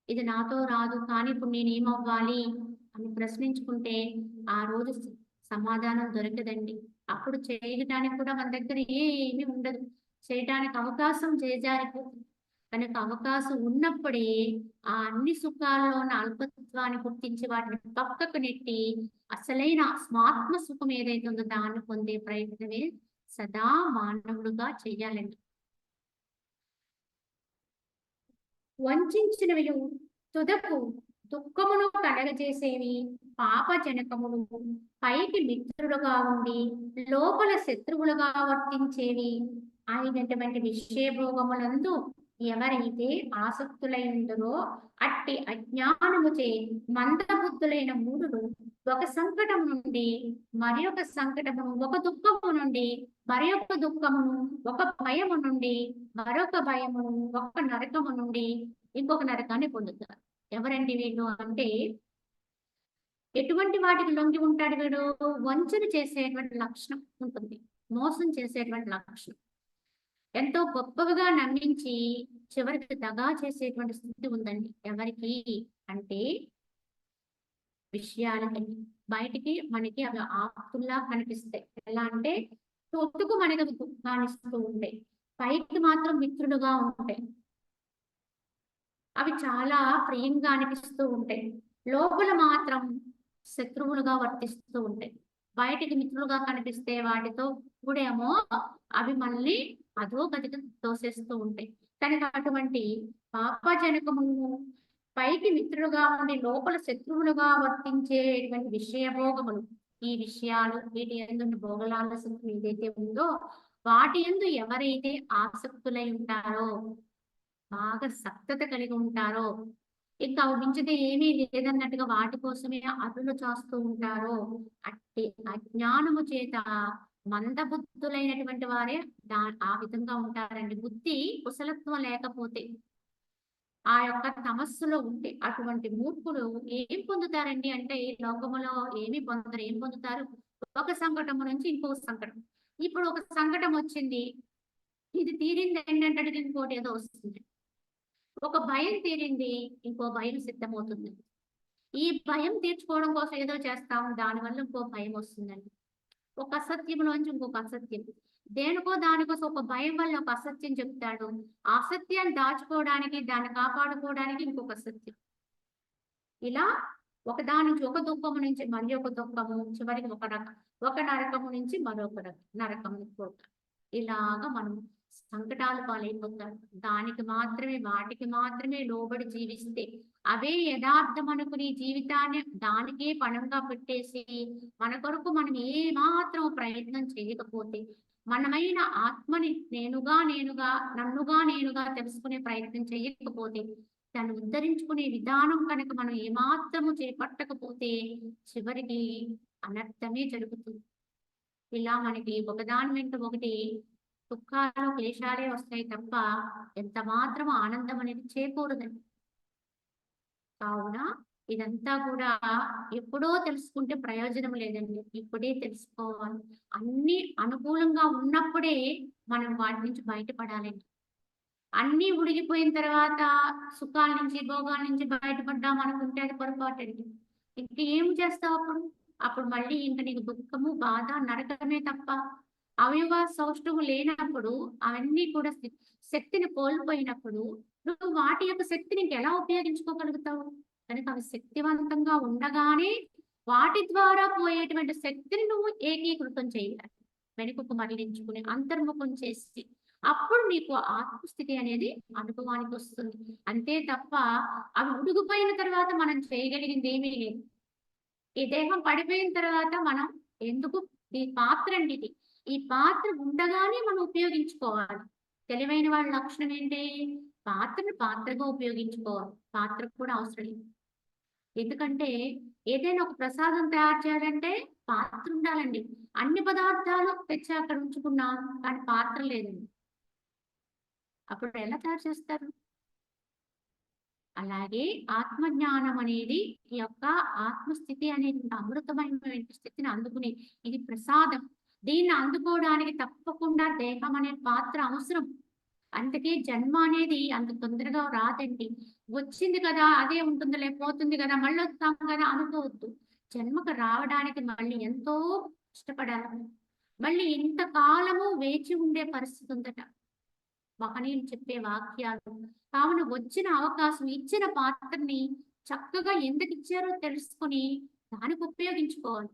ఇది నాతో రాదు, కానీ ఇప్పుడు నేనేమవ్వాలి అని ప్రశ్నించుకుంటే ఆ రోజు సమాధానం దొరకదండి. అప్పుడు చేయటానికి కూడా మన దగ్గర ఏమీ ఉండదు. చేయటానికి అవకాశం చేజారిపోతుంది. కనుక అవకాశం ఉన్నప్పుడే ఆ అన్ని సుఖాల్లో ఉన్న అల్పత్వాన్ని గుర్తించి వాటిని పక్కకు నెట్టి అసలైన స్వాత్మ సుఖం ఏదైతే ఉందో దాన్ని పొందే ప్రయత్నమే సదా మానవుడుగా చెయ్యాలండి. వంచినవి తుదకు దుఃఖమును కలగజేసేవి పాపజనకములు, పైకి మిత్రులుగా ఉండి లోపల శత్రువులుగా వర్తించేవి అయినటువంటి విషయభోగములందు ఎవరైతే ఆసక్తులైందరో అట్టి అజ్ఞానముచే మందబుద్ధులైన మూడులు ఒక సంకటం నుండి మరి ఒక సంకటమును, ఒక దుఃఖము నుండి మరి ఒక దుఃఖమును, ఒక భయము నుండి మరొక భయమును, ఒక నరకము నుండి ఇంకొక నరకాన్ని పొందుతారు. ఎవరండి వీళ్ళు అంటే ఎటువంటి వాటికి లొంగి ఉంటాడు వీడు? వంచన చేసేటువంటి లక్షణం ఉంటుంది, మోసం చేసేటువంటి లక్షణం. ఎంతో గొప్పగా నమ్మించి చివరికి దగా చేసేటువంటి స్థితి ఉందండి. ఎవరికి అంటే విషయాలకి బయటికి మనకి అవి ఆప్తుల్లా కనిపిస్తాయి. ఎలా అంటే తొట్టుకు మనకి దుఃఖాన్నిస్తూ ఉంటాయి, పైకి మాత్రం మిత్రులుగా ఉంటాయి. అవి చాలా ప్రియంగా అనిపిస్తూ ఉంటాయి, లోపల మాత్రం శత్రువులుగా వర్తిస్తూ ఉంటాయి. బయటికి మిత్రులుగా కనిపిస్తే వాటితో కూడేమో అవి మళ్ళీ అదో గతికి తోసేస్తూ ఉంటాయి. కనుక అటువంటి పాపజనకము పైకి మిత్రులుగా ఉండి లోపల శత్రువులుగా వర్తించేటువంటి విషయభోగములు, ఈ విషయాలు వీటి యందు భోగలాలసలు ఏదైతే ఉందో వాటి యందు ఎవరైతే ఆసక్తులై ఉంటారో, బాగా సక్తత కలిగి ఉంటారో, ఇంకా మించితే ఏమీ లేదన్నట్టుగా వాటి కోసమే అరులు చేస్తూ ఉంటారో అట్టి అజ్ఞానము చేత మందబుద్ధులైనటువంటి వారే ఆ విధంగా ఉంటారండి. బుద్ధి కుశలత్వం లేకపోతే, ఆ యొక్క తమస్సులో ఉంటే అటువంటి మూర్ఖులు ఏం పొందుతారండి అంటే ఈ లోకములో ఏమి పొందరు. ఏం పొందుతారు? ఒక సంకటము నుంచి ఇంకొక సంకటం. ఇప్పుడు ఒక సంకటం వచ్చింది, ఇది తీరింది ఏంటంటే ఇంకోటి ఏదో వస్తుంది. ఒక భయం తీరింది, ఇంకో భయం సిద్ధమవుతుంది. ఈ భయం తీర్చుకోవడం కోసం ఏదో చేస్తాం, దానివల్ల ఇంకో భయం వస్తుందండి. ఒక అసత్యంలోంచి ఇంకొక అసత్యం. దేనికో దానికోసం ఒక భయం వల్ల ఒక అసత్యం చెప్తాడు. ఆ అసత్యాన్ని దాచుకోవడానికి, దాన్ని కాపాడుకోవడానికి ఇంకొక సత్యం. ఇలా ఒకదాని నుంచి ఒక దుఃఖము నుంచి మరి ఒక దుఃఖము, చివరికి ఒక నరకము నుంచి మరొక నరకము పోతాం. ఇలాగా మనం సంకటాల పాలైపోతాం. వాటికి మాత్రమే లోబడి జీవిస్తే, అవే యథార్థం అనుకుని జీవితాన్ని దానికే పణంగా పెట్టేసి, మన కొరకు మనం ఏ మాత్రం ప్రయత్నం చేయకపోతే, మనమైన ఆత్మని నేనుగా తెలుసుకునే ప్రయత్నం చేయకపోతే, దాన్ని ఉద్ధరించుకునే విధానం కనుక మనం ఏమాత్రము చేపట్టకపోతే చివరికి అనర్థమే జరుగుతుంది. ఇలా మనకి ఒకదాని వెంట ఒకటి దుఃఖాలు క్లేశాలే వస్తాయి తప్ప ఎంత మాత్రం ఆనందం అనేది చేకూరదండి. కావున ఇదంతా కూడా ఎప్పుడో తెలుసుకుంటే ప్రయోజనం లేదండి. ఇప్పుడే తెలుసుకోవాలి. అన్ని అనుకూలంగా ఉన్నప్పుడే మనం వాటి నుంచి బయటపడాలండి. అన్నీ ఉడిగిపోయిన తర్వాత సుఖాల నుంచి, భోగాల నుంచి బయటపడ్డాం అనుకుంటే అది పొరపాటండి. ఇంక ఏం చేస్తావు అప్పుడు? అప్పుడు మళ్ళీ ఇంక నీకు దుఃఖము, బాధ, నరకమే తప్ప అవయవ సౌష్ఠవం లేనప్పుడు, అవన్నీ కూడా శక్తిని కోల్పోయినప్పుడు, నువ్వు వాటి యొక్క శక్తిని ఇంకెలా ఉపయోగించుకోగలుగుతావు? కనుక అవి శక్తివంతంగా ఉండగానే వాటి ద్వారా పోయేటువంటి శక్తిని నువ్వు ఏకీకృతం చేయాలి. వెనుకకు మరలించుకుని అంతర్ముఖం చేసి అప్పుడు నీకు ఆత్మస్థితి అనేది అనుభవానికి వస్తుంది. అంతే తప్ప అవి ఉడిగిపోయిన తర్వాత మనం చేయగలిగింది ఏమీ లేదు. ఈ దేహం పడిపోయిన తర్వాత మనం ఎందుకు ఈ పాత్ర అండి ఇది. ఈ పాత్ర ఉండగానే మనం ఉపయోగించుకోవాలి. తెలివైన వాళ్ళ లక్షణం ఏంటి? పాత్రను పాత్రగా ఉపయోగించుకోవాలి. పాత్ర కూడా అవసరం లేదు. ఎందుకంటే ఏదైనా ఒక ప్రసాదం తయారు చేయాలంటే పాత్ర ఉండాలండి. అన్ని పదార్థాలు తెచ్చి అక్కడ ఉంచుకున్నాం కానీ పాత్ర లేదండి. అప్పుడు ఎలా తయారు చేస్తారు? అలాగే ఆత్మజ్ఞానం అనేది ఈ యొక్క ఆత్మస్థితి అనేది అమృతమైన స్థితిని అందుకునే ఇది ప్రసాదం. దీన్ని అందుకోవడానికి తప్పకుండా దేహం అనే పాత్ర అవసరం. అందుకే జన్మ అనేది అంత తొందరగా రాదండి. వచ్చింది కదా అదే ఉంటుందిలే, పోతుంది కదా మళ్ళీ వస్తాం కదా అనుకోవద్దు. జన్మకు రావడానికి మళ్ళీ ఎంతో కష్టపడాలి. మళ్ళీ ఇంతకాలము వేచి ఉండే పరిస్థితి ఉందట. మహనీయులు చెప్పే వాక్యాలు. కావున వచ్చిన అవకాశం, ఇచ్చిన పాత్రని చక్కగా ఎందుకు ఇచ్చారో తెలుసుకొని దానికి ఉపయోగించుకోవాలి.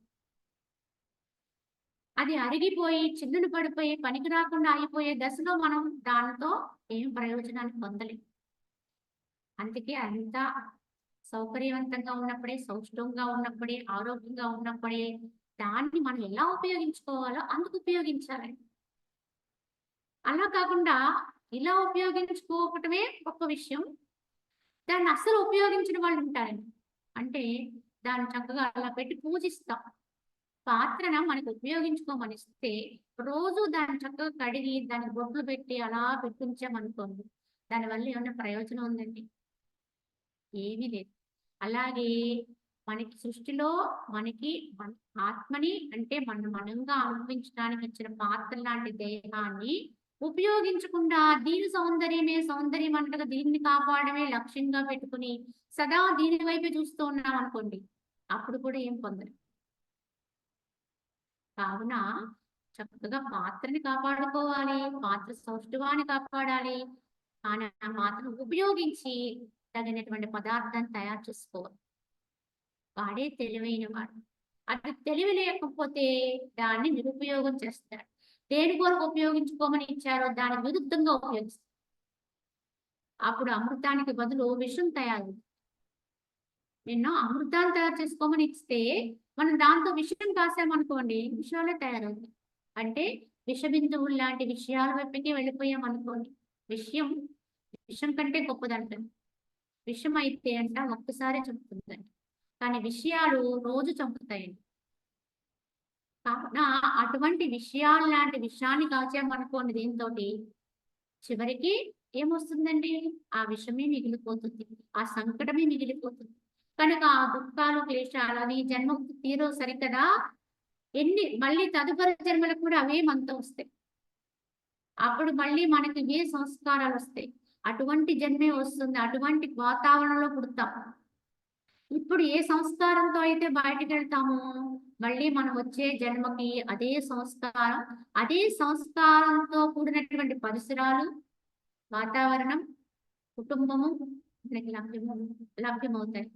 అది అరిగిపోయి చిల్లులు పడిపోయి పనికి రాకుండా అయిపోయే దశలో మనం దానితో ఏం ప్రయోజనాన్ని పొందలేం. అందుకే అంతా సౌకర్యవంతంగా ఉన్నప్పుడే, సౌష్ఠవంగా ఉన్నప్పుడే, ఆరోగ్యంగా ఉన్నప్పుడే దాన్ని మనం ఎలా ఉపయోగించుకోవాలో అందుకు ఉపయోగించాలి. అలా కాకుండా ఇలా ఉపయోగించుకోవటమే గొప్ప విషయం. దాన్ని అస్సలు ఉపయోగించిన వాళ్ళు ఉంటారండి. అంటే దాన్ని చక్కగా అలా పెట్టి పూజిస్తాం. పాత్రన మనకు ఉపయోగించుకోమనిస్తే రోజు దాన్ని చక్కగా కడిగి దానికి బొట్లు పెట్టి అలా పెట్టించామనుకోండి, దానివల్ల ఏమైనా ప్రయోజనం ఉందండి? ఏమీ లేదు. అలాగే మనకి సృష్టిలో మనకి మన ఆత్మని అంటే మనంగా అనుభవించడానికి ఇచ్చిన పాత్ర లాంటి దేహాన్ని ఉపయోగించకుండా దీని సౌందర్యం అంటగా దీన్ని కాపాడమే లక్ష్యంగా పెట్టుకుని సదా దీని వైపే చూస్తూ ఉన్నాం అనుకోండి, అప్పుడు కూడా ఏం పొందరు. కావున చక్కగా పాత్రని కాపాడుకోవాలి, పాత్ర సౌష్ఠవాన్ని కాపాడాలి. కానీ ఆ పాత్రను ఉపయోగించి తగినటువంటి పదార్థాన్ని తయారు చేసుకోవాలి. వాడే తెలివైన వాడు. అది తెలివి లేకపోతే దాన్ని నిరుపయోగం చేస్తాడు. దేని కొరకు ఉపయోగించుకోమని ఇచ్చారో దానికి విరుద్ధంగా ఉపయోగిస్తారు. అప్పుడు అమృతానికి బదులు విషం తయారు. నిన్ను అమృతాన్ని తయారు చేసుకోమని ఇస్తే మనం దాంతో విషయం కాసామనుకోండి, విషయాలే తయారవుతాయి. అంటే విషబిందువులు లాంటి విషయాల వైపుకి వెళ్ళిపోయాం అనుకోండి, విషం కంటే గొప్పదంటారు. విషం అయితే అంట ఒక్కసారి చంపుతుందండి, కానీ విషయాలు రోజు చంపుతాయండి. కావున అటువంటి విషయాలు లాంటి విషయాన్ని కాచామనుకోండి దీంతో చివరికి ఏమొస్తుందండి? ఆ విషమే మిగిలిపోతుంది, ఆ సంకటమే మిగిలిపోతుంది. కనుక ఆ దుఃఖాలు క్లేశాలు అవి జన్మకు తీరో సరికదా, మళ్ళీ తదుపరి జన్మలకు కూడా అవే మనతో వస్తాయి. అప్పుడు మళ్ళీ మనకి ఇవే సంస్కారాలు వస్తాయి. అటువంటి జన్మే వస్తుంది, అటువంటి వాతావరణంలో పుడతాం. ఇప్పుడు ఏ సంస్కారంతో అయితే బయటికి వెళ్తామో మళ్ళీ మనం వచ్చే జన్మకి అదే సంస్కారంతో కూడినటువంటి పరిసరాలు, వాతావరణం, కుటుంబము మనకి లభ్యమవుతాయి.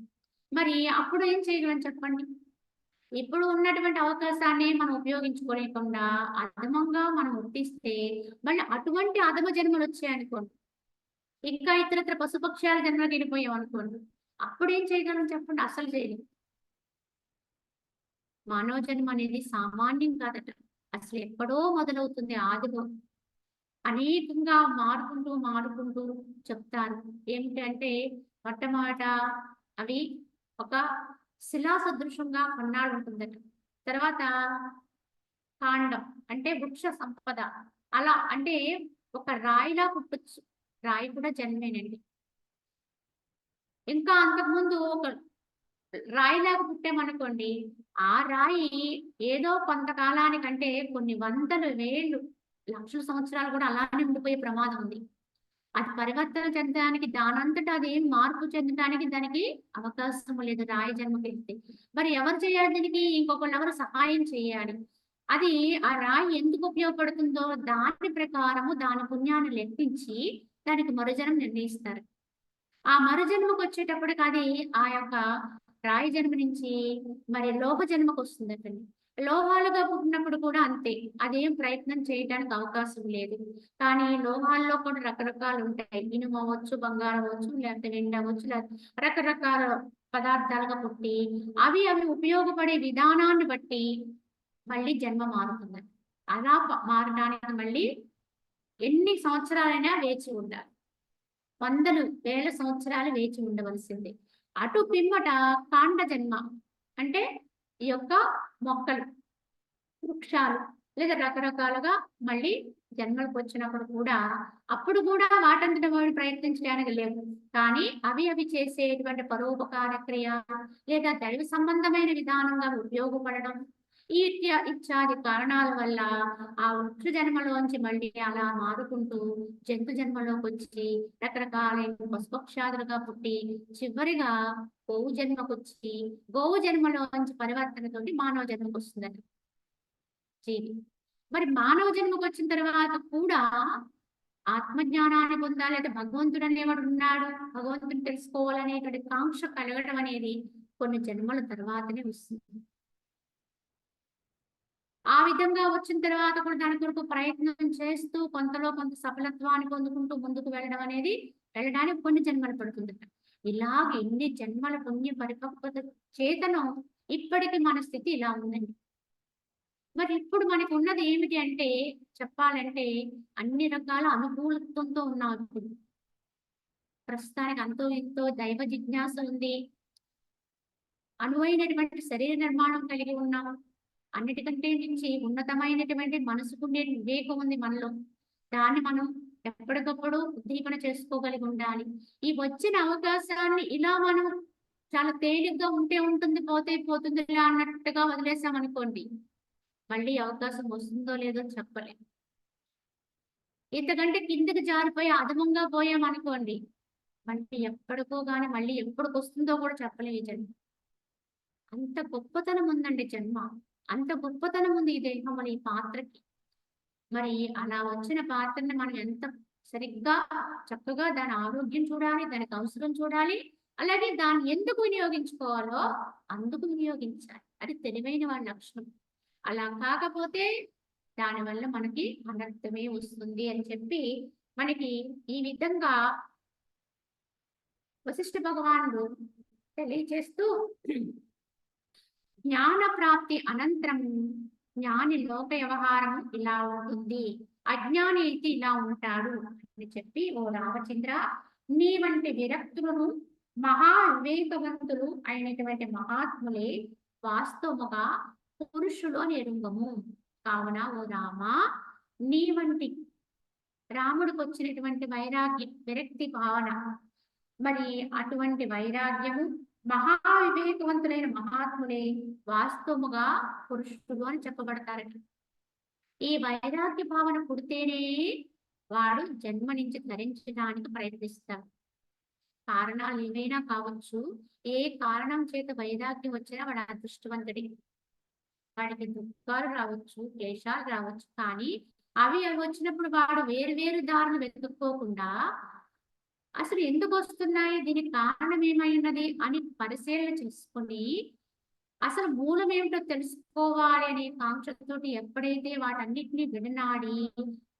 మరి అప్పుడు ఏం చేయగలం చెప్పండి? ఇప్పుడు ఉన్నటువంటి అవకాశాన్ని మనం ఉపయోగించుకోలేకుండా అధమంగా మనం వర్తిస్తే మళ్ళీ అటువంటి అధమ జన్మలు వచ్చాయనుకోండి, ఇంకా ఇతరత్ర పశుపక్షాల జన్మకి వెళ్ళిపోయాం అనుకోండి, అప్పుడు ఏం చేయగలం చెప్పండి? అసలు చేయలేం. మానవ జన్మ అనేది సామాన్యం కాదట. అసలు ఎక్కడో మొదలవుతుంది ఆదిలో. అనేకంగా మారుకుంటూ చెప్తారు. ఏమిటంటే మొట్టమొదట అవి ఒక శిలా సదృశంగా కొన్నాళ్ళు ఉంటుందట. తర్వాత కాండం అంటే వృక్ష సంపద. అలా అంటే ఒక రాయిలా పుట్టొచ్చు. రాయి కూడా జన్మేనండి. ఇంకా అంతకుముందు ఒక రాయిలాగా పుట్టామనుకోండి, ఆ రాయి ఏదో కొంతకాలానికంటే కొన్ని వందల వేలు, లక్షల సంవత్సరాలు కూడా అలానే ఉండిపోయే ప్రమాదం ఉంది. అది పరివర్తన చెందడానికి దానంతట అది మార్పు చెందడానికి దానికి అవకాశం లేదు రాయి జన్మకెళ్తే. మరి ఎవరు చేయాలి దీనికి? ఇంకొకళ్ళు ఎవరు సహాయం చేయాలి. అది ఆ రాయి ఎందుకు ఉపయోగపడుతుందో దాని ప్రకారము దాని పుణ్యాన్ని లెక్కించి దానికి మరుజన్మ నిర్ణయిస్తారు. ఆ మరుజన్మకొచ్చేటప్పటికి అది ఆ యొక్క రాయి జన్మ నుంచి మరి లోహ జన్మకొస్తుందటండి. లోహాలుగా పుట్టినప్పుడు కూడా అంతే. అదేం ప్రయత్నం చేయటానికి అవకాశం లేదు. కానీ లోహాల్లో కూడా రకరకాలుంటాయి. ఇనుము అవ్వచ్చు, బంగారం అవ్వచ్చు, లేకపోతే వెండి అవ్వచ్చు, రకరకాల పదార్థాలుగా పుట్టి అవి ఉపయోగపడే విధానాన్ని బట్టి మళ్ళీ జన్మ మారుతుందండి. అలా మారడానికి మళ్ళీ ఎన్ని సంవత్సరాలైనా వేచి ఉండాలి. వందలు వేల సంవత్సరాలు వేచి ఉండవలసిందే. అటు పిమ్మట కాండ జన్మ అంటే ఈ యొక్క మొక్కలు, వృక్షాలు లేదా రకరకాలుగా మళ్ళీ జన్మలకు వచ్చినప్పుడు కూడా అప్పుడు కూడా వాటంతట వాడు ప్రయత్నించడానికి లేవు. కానీ అవి చేసేటువంటి పరోపకార క్రియ లేదా దైవ సంబంధమైన విధానంగా ఉపయోగపడడం ఇత్యాది కారణాల వల్ల ఆ వృక్ష జన్మలోంచి మళ్ళీ అలా మారుకుంటూ జంతు జన్మలోకి వచ్చి రకరకాలైన పశుపక్షాదులుగా పుట్టి చివరిగా గోవు జన్మకొచ్చి గోవు జన్మలోంచి పరివర్తనతోటి మానవ జన్మకు వస్తుందని జీవి. మరి మానవ జన్మకు వచ్చిన తర్వాత కూడా ఆత్మజ్ఞానాన్ని పొందాలి, అయితే భగవంతుడు అనేవాడు ఉన్నాడు, భగవంతుని తెలుసుకోవాలనేటువంటి కాంక్ష కలగడం అనేది కొన్ని జన్మల తర్వాతనే వస్తుంది. ఆ విధంగా వచ్చిన తర్వాత కూడా దాని కొరకు ప్రయత్నం చేస్తూ కొంతలో కొంత సఫలత్వాన్ని పొందుకుంటూ ముందుకు వెళ్ళడానికి కొన్ని జన్మలు పడుతుందట. ఇలాగ ఎన్ని జన్మల పుణ్య పరిపక్వత చేతనం ఇప్పటికి మన స్థితి ఇలా ఉందండి. మరి ఇప్పుడు మనకు ఉన్నది ఏమిటి అంటే చెప్పాలంటే అన్ని రకాల అనుకూలత్వంతో ఉన్నాం ఇప్పుడు. ప్రస్తుతానికి అంతో ఇంతో దైవ జిజ్ఞాస ఉంది. అనువైనటువంటి శరీర నిర్మాణం కలిగి ఉన్నాం. అన్నిటికంటే మించి ఉన్నతమైనటువంటి మనసుకుండే వివేకం ఉంది మనలో. దాన్ని మనం ఎప్పటికప్పుడు ఉద్దీపన చేసుకోగలిగి ఉండాలి. ఈ వచ్చిన అవకాశాన్ని ఇలా మనం చాలా తేలిగ్గా ఉంటే ఉంటుంది, పోతే పోతుంది అన్నట్టుగా వదిలేసామనుకోండి, మళ్ళీ అవకాశం వస్తుందో లేదో చెప్పలేం. ఇంతకంటే కిందకి జారిపోయి అధమంగా పోయామనుకోండి, మళ్ళీ ఎప్పటికో గాని మళ్ళీ ఎప్పటికి వస్తుందో కూడా చెప్పలేం ఈ జన్మ. అంత గొప్పతనం ఉందండి జన్మ. అంత గొప్పతనం ఉంది ఈ దేహం అనే ఈ పాత్రకి. మరి అలా వచ్చిన పాత్రని మనం ఎంత సరిగ్గా చక్కగా దాని ఆరోగ్యం చూడాలి, దానికి అవసరం చూడాలి, అలాగే దాన్ని ఎందుకు వినియోగించుకోవాలో అందుకు వినియోగించాలి. అది తెలివైన వాళ్ళ లక్షణం. అలా కాకపోతే దానివల్ల మనకి అనర్థమే వస్తుంది అని చెప్పి మనకి ఈ విధంగా వశిష్ఠ భగవానుడు తెలియచేస్తూ జ్ఞాన ప్రాప్తి అనంతరం జ్ఞాని లోక వ్యవహారం ఇలా ఉంటుంది, అజ్ఞాని అయితే ఇలా ఉంటాడు అని చెప్పి, ఓ రామచంద్ర, నీ వంటి విరక్తులను మహా వివేకవంతులు అయినటువంటి మహాత్ములే వాస్తవముగా పురుషులు అని ఎరుంగము. కావున ఓ రామ, నీ వంటి రాముడికి వచ్చినటువంటి వైరాగ్యం, విరక్తి భావన, మరి అటువంటి వైరాగ్యము మహా వివేకవంతులైన మహాత్ములే వాస్తవముగా పురుషుడు అని చెప్పబడతారట. ఈ వైరాగ్య భావన పుడితేనే వాడు జన్మ నుంచి ధరించడానికి ప్రయత్నిస్తాడు. కారణాలు ఏవైనా కావచ్చు. ఏ కారణం చేత వైరాగ్యం వచ్చినా వాడు అదృష్టవంతుడే. వాడికి దుఃఖాలు రావచ్చు, క్లేశాలు రావచ్చు. కానీ అవి వచ్చినప్పుడు వాడు వేరు వేరు దారులు వెతుక్కోకుండా అసలు ఎందుకు వస్తున్నాయి, దీనికి కారణం ఏమై ఉన్నది అని పరిశీలన చేసుకొని అసలు మూలం ఏమిటో తెలుసుకోవాలి అనే కాంక్షతోటి ఎప్పుడైతే వాటన్నిటిని విడనాడి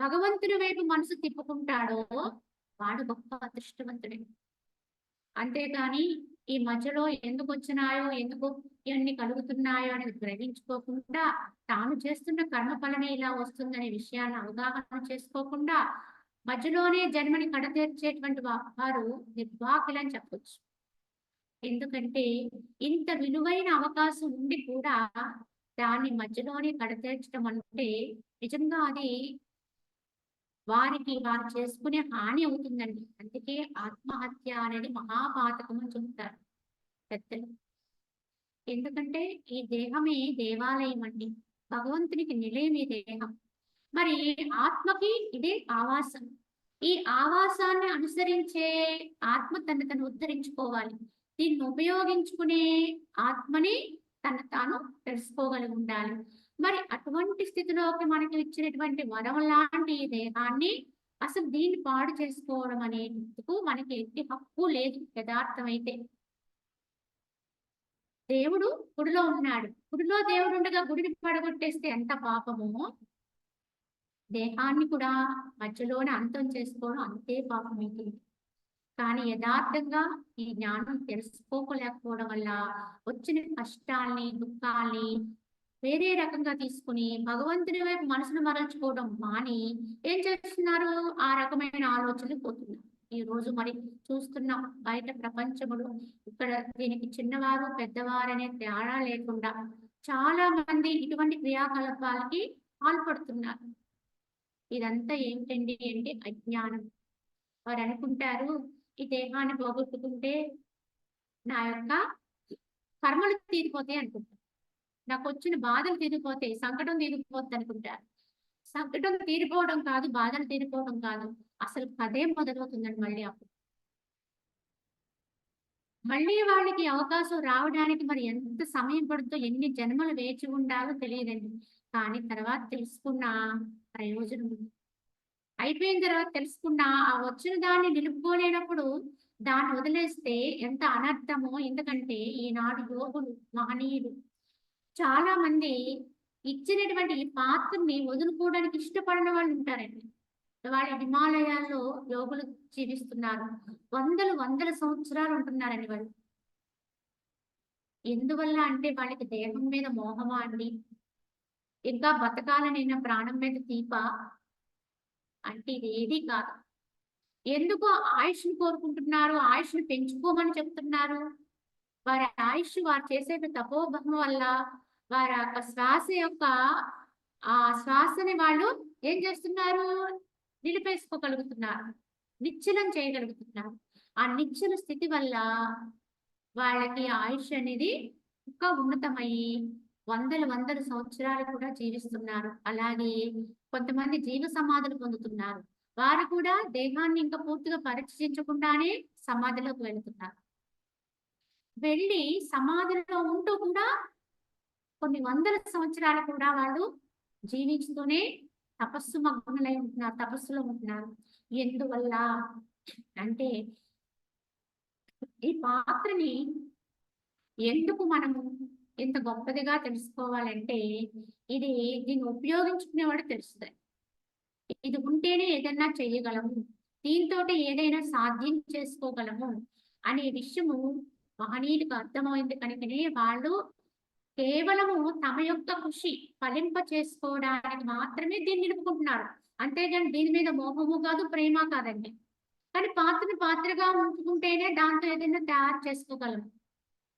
భగవంతుని వైపు మనసు తిప్పుకుంటాడో వాడు గొప్ప అదృష్టవంతుడే. అంతేగాని ఈ మధ్యలో ఎందుకు వచ్చినాయో, ఎందుకు ఇవన్నీ కలుగుతున్నాయో అనేది గ్రహించుకోకుండా తాను చేస్తున్న కర్మ ఫలమే ఇలా వస్తుందనే విషయాన్ని అవగాహన చేసుకోకుండా మధ్యలోనే జన్మని కడతీర్చేటువంటి వారు నిర్భాగ్యులని చెప్పొచ్చు. ఎందుకంటే ఇంత విలువైన అవకాశం ఉండి కూడా దాన్ని మధ్యలోనే కడతీర్చడం అంటే నిజంగా అది వారికి వారు చేసుకునే హాని అవుతుందండి. అందుకే ఆత్మహత్య అనేది మహాపాతకం అని చెప్తారు పెద్దలు. ఎందుకంటే ఈ దేహమే దేవాలయం అండి. భగవంతునికి నిలయం ఈ దేహం. మరి ఆత్మకి ఇదే ఆవాసం. ఈ ఆవాసాన్ని అనుసరించే ఆత్మ తను ఉద్ధరించుకోవాలి. దీన్ని ఉపయోగించుకునే ఆత్మని తాను తెలుసుకోగలిగి ఉండాలి. మరి అటువంటి స్థితిలోకి మనకి ఇచ్చినటువంటి వరం లాంటి ఈ దేహాన్ని అసలు దీన్ని పాడు చేసుకోవడం అనేందుకు మనకి ఎట్టి హక్కు లేదు. యథార్థమైతే దేవుడు గుడిలో ఉన్నాడు. గుడిలో దేవుడు ఉండగా గుడిని పడగొట్టేస్తే ఎంత పాపమో, దేహాన్ని కూడా మధ్యలోనే అంతం చేసుకోవడం అంతే పాపమవుతుంది. కానీ యథార్థంగా ఈ జ్ఞానం తెలుసుకోలేకపోవడం వల్ల వచ్చిన కష్టాల్ని, దుఃఖాల్ని వేరే రకంగా తీసుకుని భగవంతుని వైపు మనసును మరల్చుకోవడం మాని ఏం చేస్తున్నారు, ఆ రకమైన ఆలోచనలు పోతున్నారు. ఈ రోజు మరి చూస్తున్నాం బయట ప్రపంచములు. ఇక్కడ దీనికి చిన్నవారు పెద్దవారు అనే తేడా లేకుండా చాలా మంది ఇటువంటి క్రియాకలాపాలకి పాల్పడుతున్నారు. ఇదంతా ఏమిటండి అంటే అజ్ఞానం. వారు అనుకుంటారు ఈ దేహాన్ని పోగొట్టుకుంటే నా యొక్క కర్మలు తీరిపోతాయి అనుకుంటారు. నాకు వచ్చిన బాధలు తీరిపోతాయి, సంకటం తీరిపోతుంది అనుకుంటారు. సంకటం తీరిపోవడం కాదు, బాధలు తీరిపోవడం కాదు, అసలు కథే మొదలవుతుందండి. మళ్ళీ వాళ్ళకి అవకాశం రావడానికి మరి ఎంత సమయం పడుతుందో, ఎన్ని జన్మలు వేచి ఉండాలో తెలియదండి. కానీ తర్వాత తెలుసుకున్న ప్రయోజనం అయిపోయిన తర్వాత తెలుసుకున్నా ఆ వచ్చిన దాన్ని నిలుపుకోలేనప్పుడు దాన్ని వదిలేస్తే ఎంత అనర్థమో. ఎందుకంటే ఈనాడు యోగులు మహనీయులు చాలా మంది ఇచ్చినటువంటి ఈ పాత్రని వదులుకోవడానికి ఇష్టపడిన వాళ్ళు ఉంటారండి. వాళ్ళ హిమాలయాల్లో యోగులు జీవిస్తున్నారు. వందల సంవత్సరాలు ఉంటున్నారండి వాళ్ళు. ఎందువల్ల అంటే వాళ్ళకి దేహం మీద మోహమా అండి, ఇంకా బతకాలనైనా ప్రాణం మీద తీప అంటే ఇది ఏది కాదు. ఎందుకు ఆయుష్ని కోరుకుంటున్నారు, ఆయుష్ని పెంచుకోమని చెప్తున్నారు. వారి ఆయుష్ వారు చేసే తపోభం వల్ల వారి యొక్క శ్వాస యొక్క ఆ శ్వాసని వాళ్ళు ఏం చేస్తున్నారు, నిలిపేసుకోగలుగుతున్నారు, నిశ్చలం చేయగలుగుతున్నారు. ఆ నిశ్చల స్థితి వల్ల వాళ్ళకి ఆయుష్ అనేది ఇంకా ఉన్నతమయ్యి వందల సంవత్సరాలు కూడా జీవిస్తున్నారు. అలాగే కొంతమంది జీవ సమాధులు పొందుతున్నారు. వారు కూడా దేహాన్ని ఇంకా పూర్తిగా పరీక్షించకుండానే సమాధిలోకి వెళుతున్నారు. వెళ్ళి సమాధిలో ఉంటూ కూడా కొన్ని వందల సంవత్సరాలు కూడా వాళ్ళు జీవించుతూనే తపస్సు మగ్నులై ఉంటున్నారు, తపస్సులో ఉంటున్నారు. ఎందువల్ల అంటే ఈ పాత్రని ఎందుకు మనము ఇంత గొప్పదిగా తెలుసుకోవాలంటే దీన్ని ఉపయోగించుకునేవాడు తెలుస్తుంది. ఇది ఉంటేనే ఏదైనా చేయగలము, దీంతో ఏదైనా సాధ్యం చేసుకోగలము అనే విషయము మహనీయులకు అర్థమైంది కనుకనే వాళ్ళు కేవలము తమ యొక్క కృషి ఫలింప చేసుకోవడానికి మాత్రమే దీన్ని నిలుపుకుంటున్నారు. అంతేగాని దీని మీద మోహము కాదు, ప్రేమ కాదండి. కానీ పాత్రని పాత్రగా ఉంచుకుంటేనే దాంతో ఏదైనా తయారు చేసుకోగలము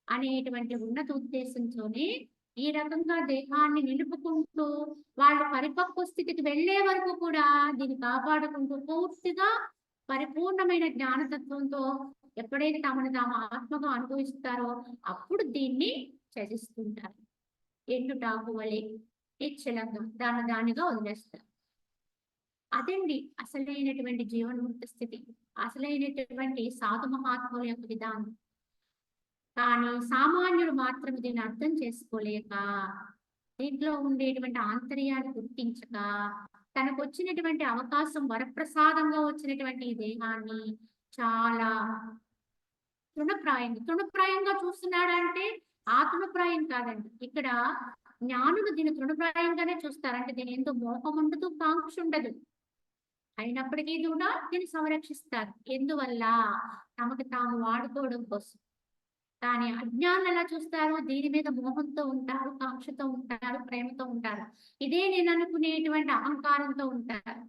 అనేటువంటి ఉన్నత ఉద్దేశంతోనే ఈ రకంగా దేహాన్ని నిలుపుకుంటూ వాళ్ళు పరిపక్వ స్థితికి వెళ్లే వరకు కూడా దీన్ని కాపాడుకుంటూ పూర్తిగా పరిపూర్ణమైన జ్ఞానతత్వంతో ఎప్పుడైతే తాము ఆత్మగా అనుభవిస్తారో అప్పుడు దీన్ని త్యజిస్తుంటారు. ఎండుటాకు వలె నిశ్చలంగా దానిగా వదిలేస్తారు. అదండి అసలైనటువంటి జీవన్ముక్త స్థితి, అసలైనటువంటి సాధు మహాత్ముల యొక్క విధానం. కానీ సామాన్యుడు మాత్రం దీన్ని అర్థం చేసుకోలేక, దీంట్లో ఉండేటువంటి ఆంతర్యాన్ని గుర్తించక, తనకు వచ్చినటువంటి అవకాశం వరప్రసాదంగా వచ్చినటువంటి ఈ దేహాన్ని చాలా తృణప్రాయంగా చూస్తున్నాడంటే ఆ తృణప్రాయం కాదండి. ఇక్కడ జ్ఞానులు దీన్ని తృణప్రాయంగానే చూస్తారు. అంటే దీని ఎంతో మోహం ఉండదు, కాంక్ష ఉండదు. అయినప్పటికీ కూడా దీన్ని సంరక్షిస్తారు. ఎందువల్ల? తమకు తాము వాడుకోవడం కోసం. కానీ అజ్ఞానులు ఎలా చూస్తారు? దీని మీద మోహంతో ఉంటారు, కాంక్షతో ఉంటారు, ప్రేమతో ఉంటారు. ఇదే నేను అనుకునేటువంటి అహంకారంతో ఉంటారు,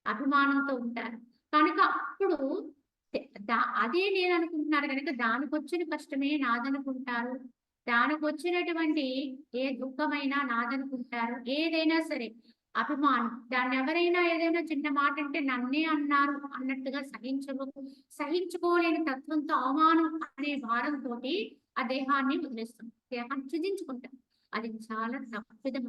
అభిమానంతో ఉంటారు. కనుక అప్పుడు అదే నేను అనుకుంటున్నారు కనుక దానికి వచ్చిన కష్టమే నాదనుకుంటారు. దానికి వచ్చినటువంటి ఏ దుఃఖమైనా నాదనుకుంటారు. ఏదైనా సరే అభిమానం, దాన్ని ఎవరైనా ఏదైనా చిన్న మాట అంటే నన్నే అన్నారు అన్నట్టుగా సహించుకోలేని తత్వంతో అవమానం అనే భారంతో ఆ దేహాన్ని వదిలేస్తాం, దేహాన్ని త్యజించుకుంటాం. అది చాలా తప్పిదం.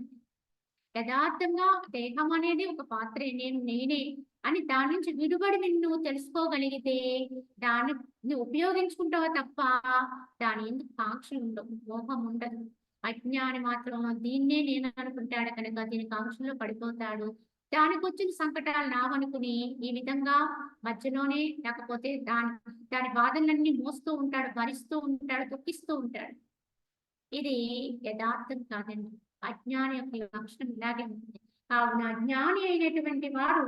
యథార్థంగా దేహం అనేది ఒక పాత్రే, నేనే అని దాని నుంచి విడుబడి నువ్వు తెలుసుకోగలిగితే దాన్ని ఉపయోగించుకుంటావా తప్ప దాని ఎందుకు కాంక్షలు ఉండవు, మోహం ఉండదు. అజ్ఞాని మాత్రం దీన్నే నేను అనుకుంటాడు కనుక దీని కాంక్షలో పడిపోతాడు. దానికి వచ్చిన సంకటాలు నావనుకుని ఈ విధంగా మధ్యలోనే, లేకపోతే దాని బాధలన్నీ మోస్తూ ఉంటాడు, భరిస్తూ ఉంటాడు, దుఃఖిస్తూ ఉంటాడు. ఇది యథార్థం కాదండి. అజ్ఞాని యొక్క లక్షణం ఇలాగే ఉంటుంది. కావున జ్ఞాని అయినటువంటి వాడు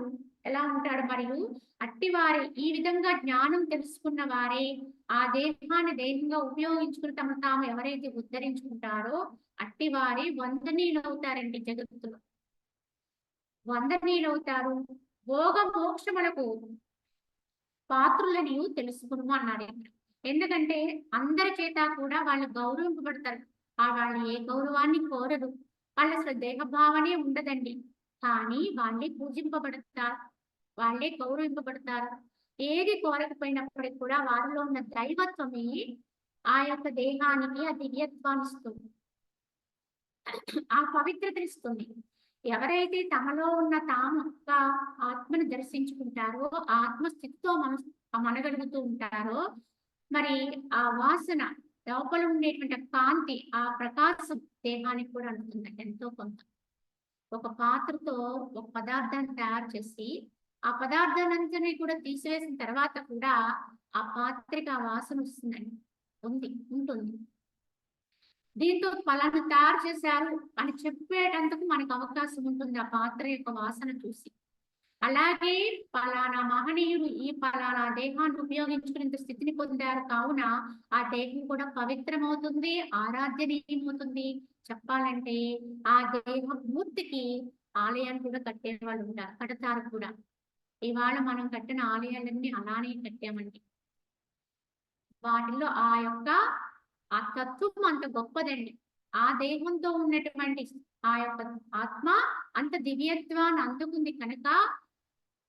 ఎలా ఉంటాడు? మరియు అట్టివారే, ఈ విధంగా జ్ఞానం తెలుసుకున్న వారే ఆ దేహాన్ని దేహంగా ఉపయోగించుకుని తమ తాము ఎవరైతే ఉద్ధరించుకుంటారో అట్టివారే వందనీయులవుతారండి. జగత్తులో వందనీయులవుతారు. భోగ మోక్షములకు పాత్రులని తెలుసుకును అన్నారు. ఎందుకంటే అందరి చేత కూడా వాళ్ళు గౌరవింపబడతారు. వాళ్ళు ఏ గౌరవాన్ని కోరరు, వాళ్ళ అసలు దేహభావనే ఉండదండి. కానీ వాళ్ళే పూజింపబడతారు, వాళ్ళే గౌరవింపబడతారు. ఏది కోరకపోయినప్పటికీ కూడా వారిలో ఉన్న దైవత్వమే ఆ యొక్క దేహానికి ఆ దివ్యత్వాన్ని ఇస్తుంది, ఆ పవిత్రతనిస్తుంది. ఎవరైతే తమలో ఉన్న తాము ఆత్మను దర్శించుకుంటారో, ఆత్మస్థితితో మనగలుగుతూ ఉంటారో, మరి ఆ వాసన లోపల ఉండేటువంటి కాంతి, ఆ ప్రకాశం దేహానికి కూడా అందుతుందండి ఎంతో కొంత. ఒక పాత్రతో ఒక పదార్థాన్ని తయారు చేసి ఆ పదార్థాన్ని కూడా తీసివేసిన తర్వాత కూడా ఆ పాత్రకి ఆ వాసన వస్తుందండి, ఉంటుంది. దీంతో పలానా తయారు చేశారు అని చెప్పేటందుకు మనకు అవకాశం ఉంటుంది ఆ పాత్ర యొక్క వాసన చూసి. అలాగే పలానా మహనీయుడు ఈ పలానా దేహాన్ని ఉపయోగించుకునే స్థితిని పొందారు కావున ఆ దేహం కూడా పవిత్రమవుతుంది, ఆరాధ్యనీయమవుతుంది. చెప్పాలంటే ఆ దేహ మూర్తికి ఆలయాన్ని కూడా కట్టే వాళ్ళు ఉంటారు, కడతారు కూడా. ఇవాళ మనం కట్టిన ఆలయాలన్నీ అలానే కట్టామండి. వాటిలో ఆ తత్వం అంత గొప్పదండి. ఆ దేహంతో ఉన్నటువంటి ఆ యొక్క ఆత్మ అంత దివ్యత్వాన్ని అందుకుంది కనుక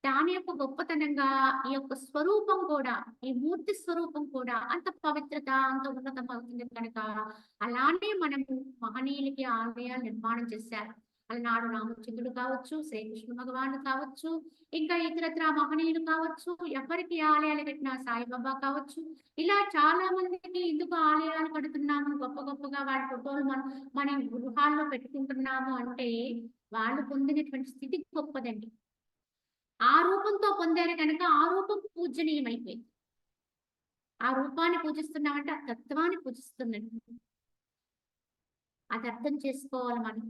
దాని యొక్క గొప్పతనంగా ఈ యొక్క స్వరూపం కూడా, ఈ మూర్తి స్వరూపం కూడా అంత పవిత్రత, అంత ఉన్నతం అవుతుంది కనుక అలానే మనము మహనీయులకి ఆలయాలు నిర్మాణం చేశారు. అలనాడు రామచంద్రుడు కావచ్చు, శ్రీకృష్ణ భగవానుడు కావచ్చు, ఇంకా ఇతరత్ర మహనీయులు కావచ్చు, ఎవరికి ఆలయాలు కట్టిన సాయిబాబా కావచ్చు, ఇలా చాలా మందికి ఎందుకు ఆలయాలు కడుతున్నాము, గొప్ప గొప్పగా వాళ్ళ ఫోటోలు మన గృహాల్లో పెట్టుకుంటున్నాము అంటే వాళ్ళు పొందినటువంటి స్థితి గొప్పదండి. ఆ రూపంతో పొందారు కనుక ఆ రూపం పూజనీయమైపోయింది. ఆ రూపాన్ని పూజిస్తున్నామంటే ఆ తత్వాన్ని పూజిస్తున్నట్టు. అది అర్థం చేసుకోవాలి మనం.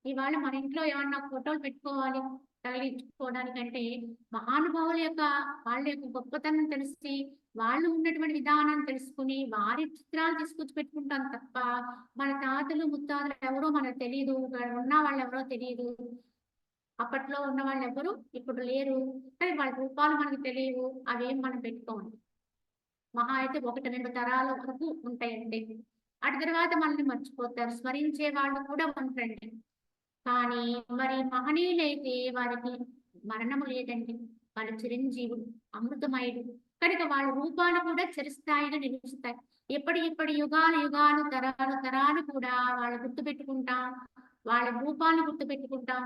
ఇవాళ మన ఇంట్లో ఏమన్నా ఫోటోలు పెట్టుకోవాలి తగిలించుకోవడానికంటే మహానుభావుల యొక్క వాళ్ళ యొక్క గొప్పతనం తెలిసి వాళ్ళు ఉన్నటువంటి విధానం తెలుసుకుని వారి చిత్రాలు తీసుకొచ్చి పెట్టుకుంటాం తప్ప మన తాతలు ముత్తాతలు ఎవరో మనకు తెలియదు, ఉన్న వాళ్ళు ఎవరో తెలియదు. అప్పట్లో ఉన్న వాళ్ళు ఎవరు ఇప్పుడు లేరు, కానీ వాళ్ళ రూపాలు మనకు తెలియవు, అవేం మనం పెట్టుకోండి. మహా అయితే 1-2 తరాల వరకు ఉంటాయండి. అటు తర్వాత మనల్ని మర్చిపోతారు, స్మరించే వాళ్ళు కూడా ఉంటారండి. కానీ మరి మహనీయులైతే వారికి మరణము లేదండి, వాళ్ళ చిరంజీవుడు, అమృతమయుడు కనుక వాళ్ళ రూపాలు కూడా చిరస్థాయిగా నిలుస్తాయి. ఎప్పటి యుగాలు తరాలు కూడా వాళ్ళ గుర్తు పెట్టుకుంటాం, వాళ్ళ రూపాలను గుర్తు పెట్టుకుంటాం.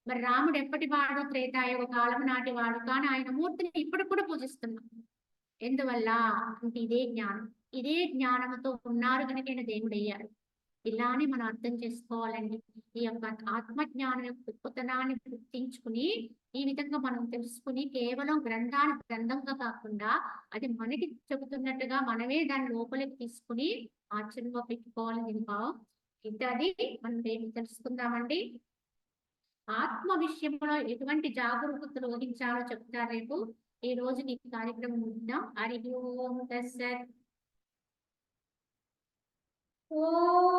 మరి రాముడు ఎప్పటి వాడు, త్రేతాయుగ కాలం నాటి వాడు, కానీ ఆయన మూర్తిని ఇప్పటికి కూడా పూజిస్తున్నాం. ఎందువల్ల అంటే ఇదే జ్ఞానంతో ఉన్నారు కనుక ఆయన దేవుడయ్యారు. ఇలానే మనం అర్థం చేసుకోవాలండి. ఈ యొక్క ఆత్మజ్ఞానం యొక్క గొప్పతనాన్ని గుర్తించుకుని ఈ విధంగా మనం తెలుసుకుని కేవలం గ్రంథంగా కాకుండా అది మనకి చెబుతున్నట్టుగా మనమే దాని లోపలికి తీసుకుని ఆచరణలో పెట్టుకోవాలని దీని భావం. అది మనం రేపు తెలుసుకుందామండి. ఆత్మ విషయంలో ఎటువంటి జాగరూకతలు వహించాలో చెప్తారు రేపు. ఈ రోజు నీ కార్యక్రమం ఉందాం. హరి ఓం తత్సత్. ఓం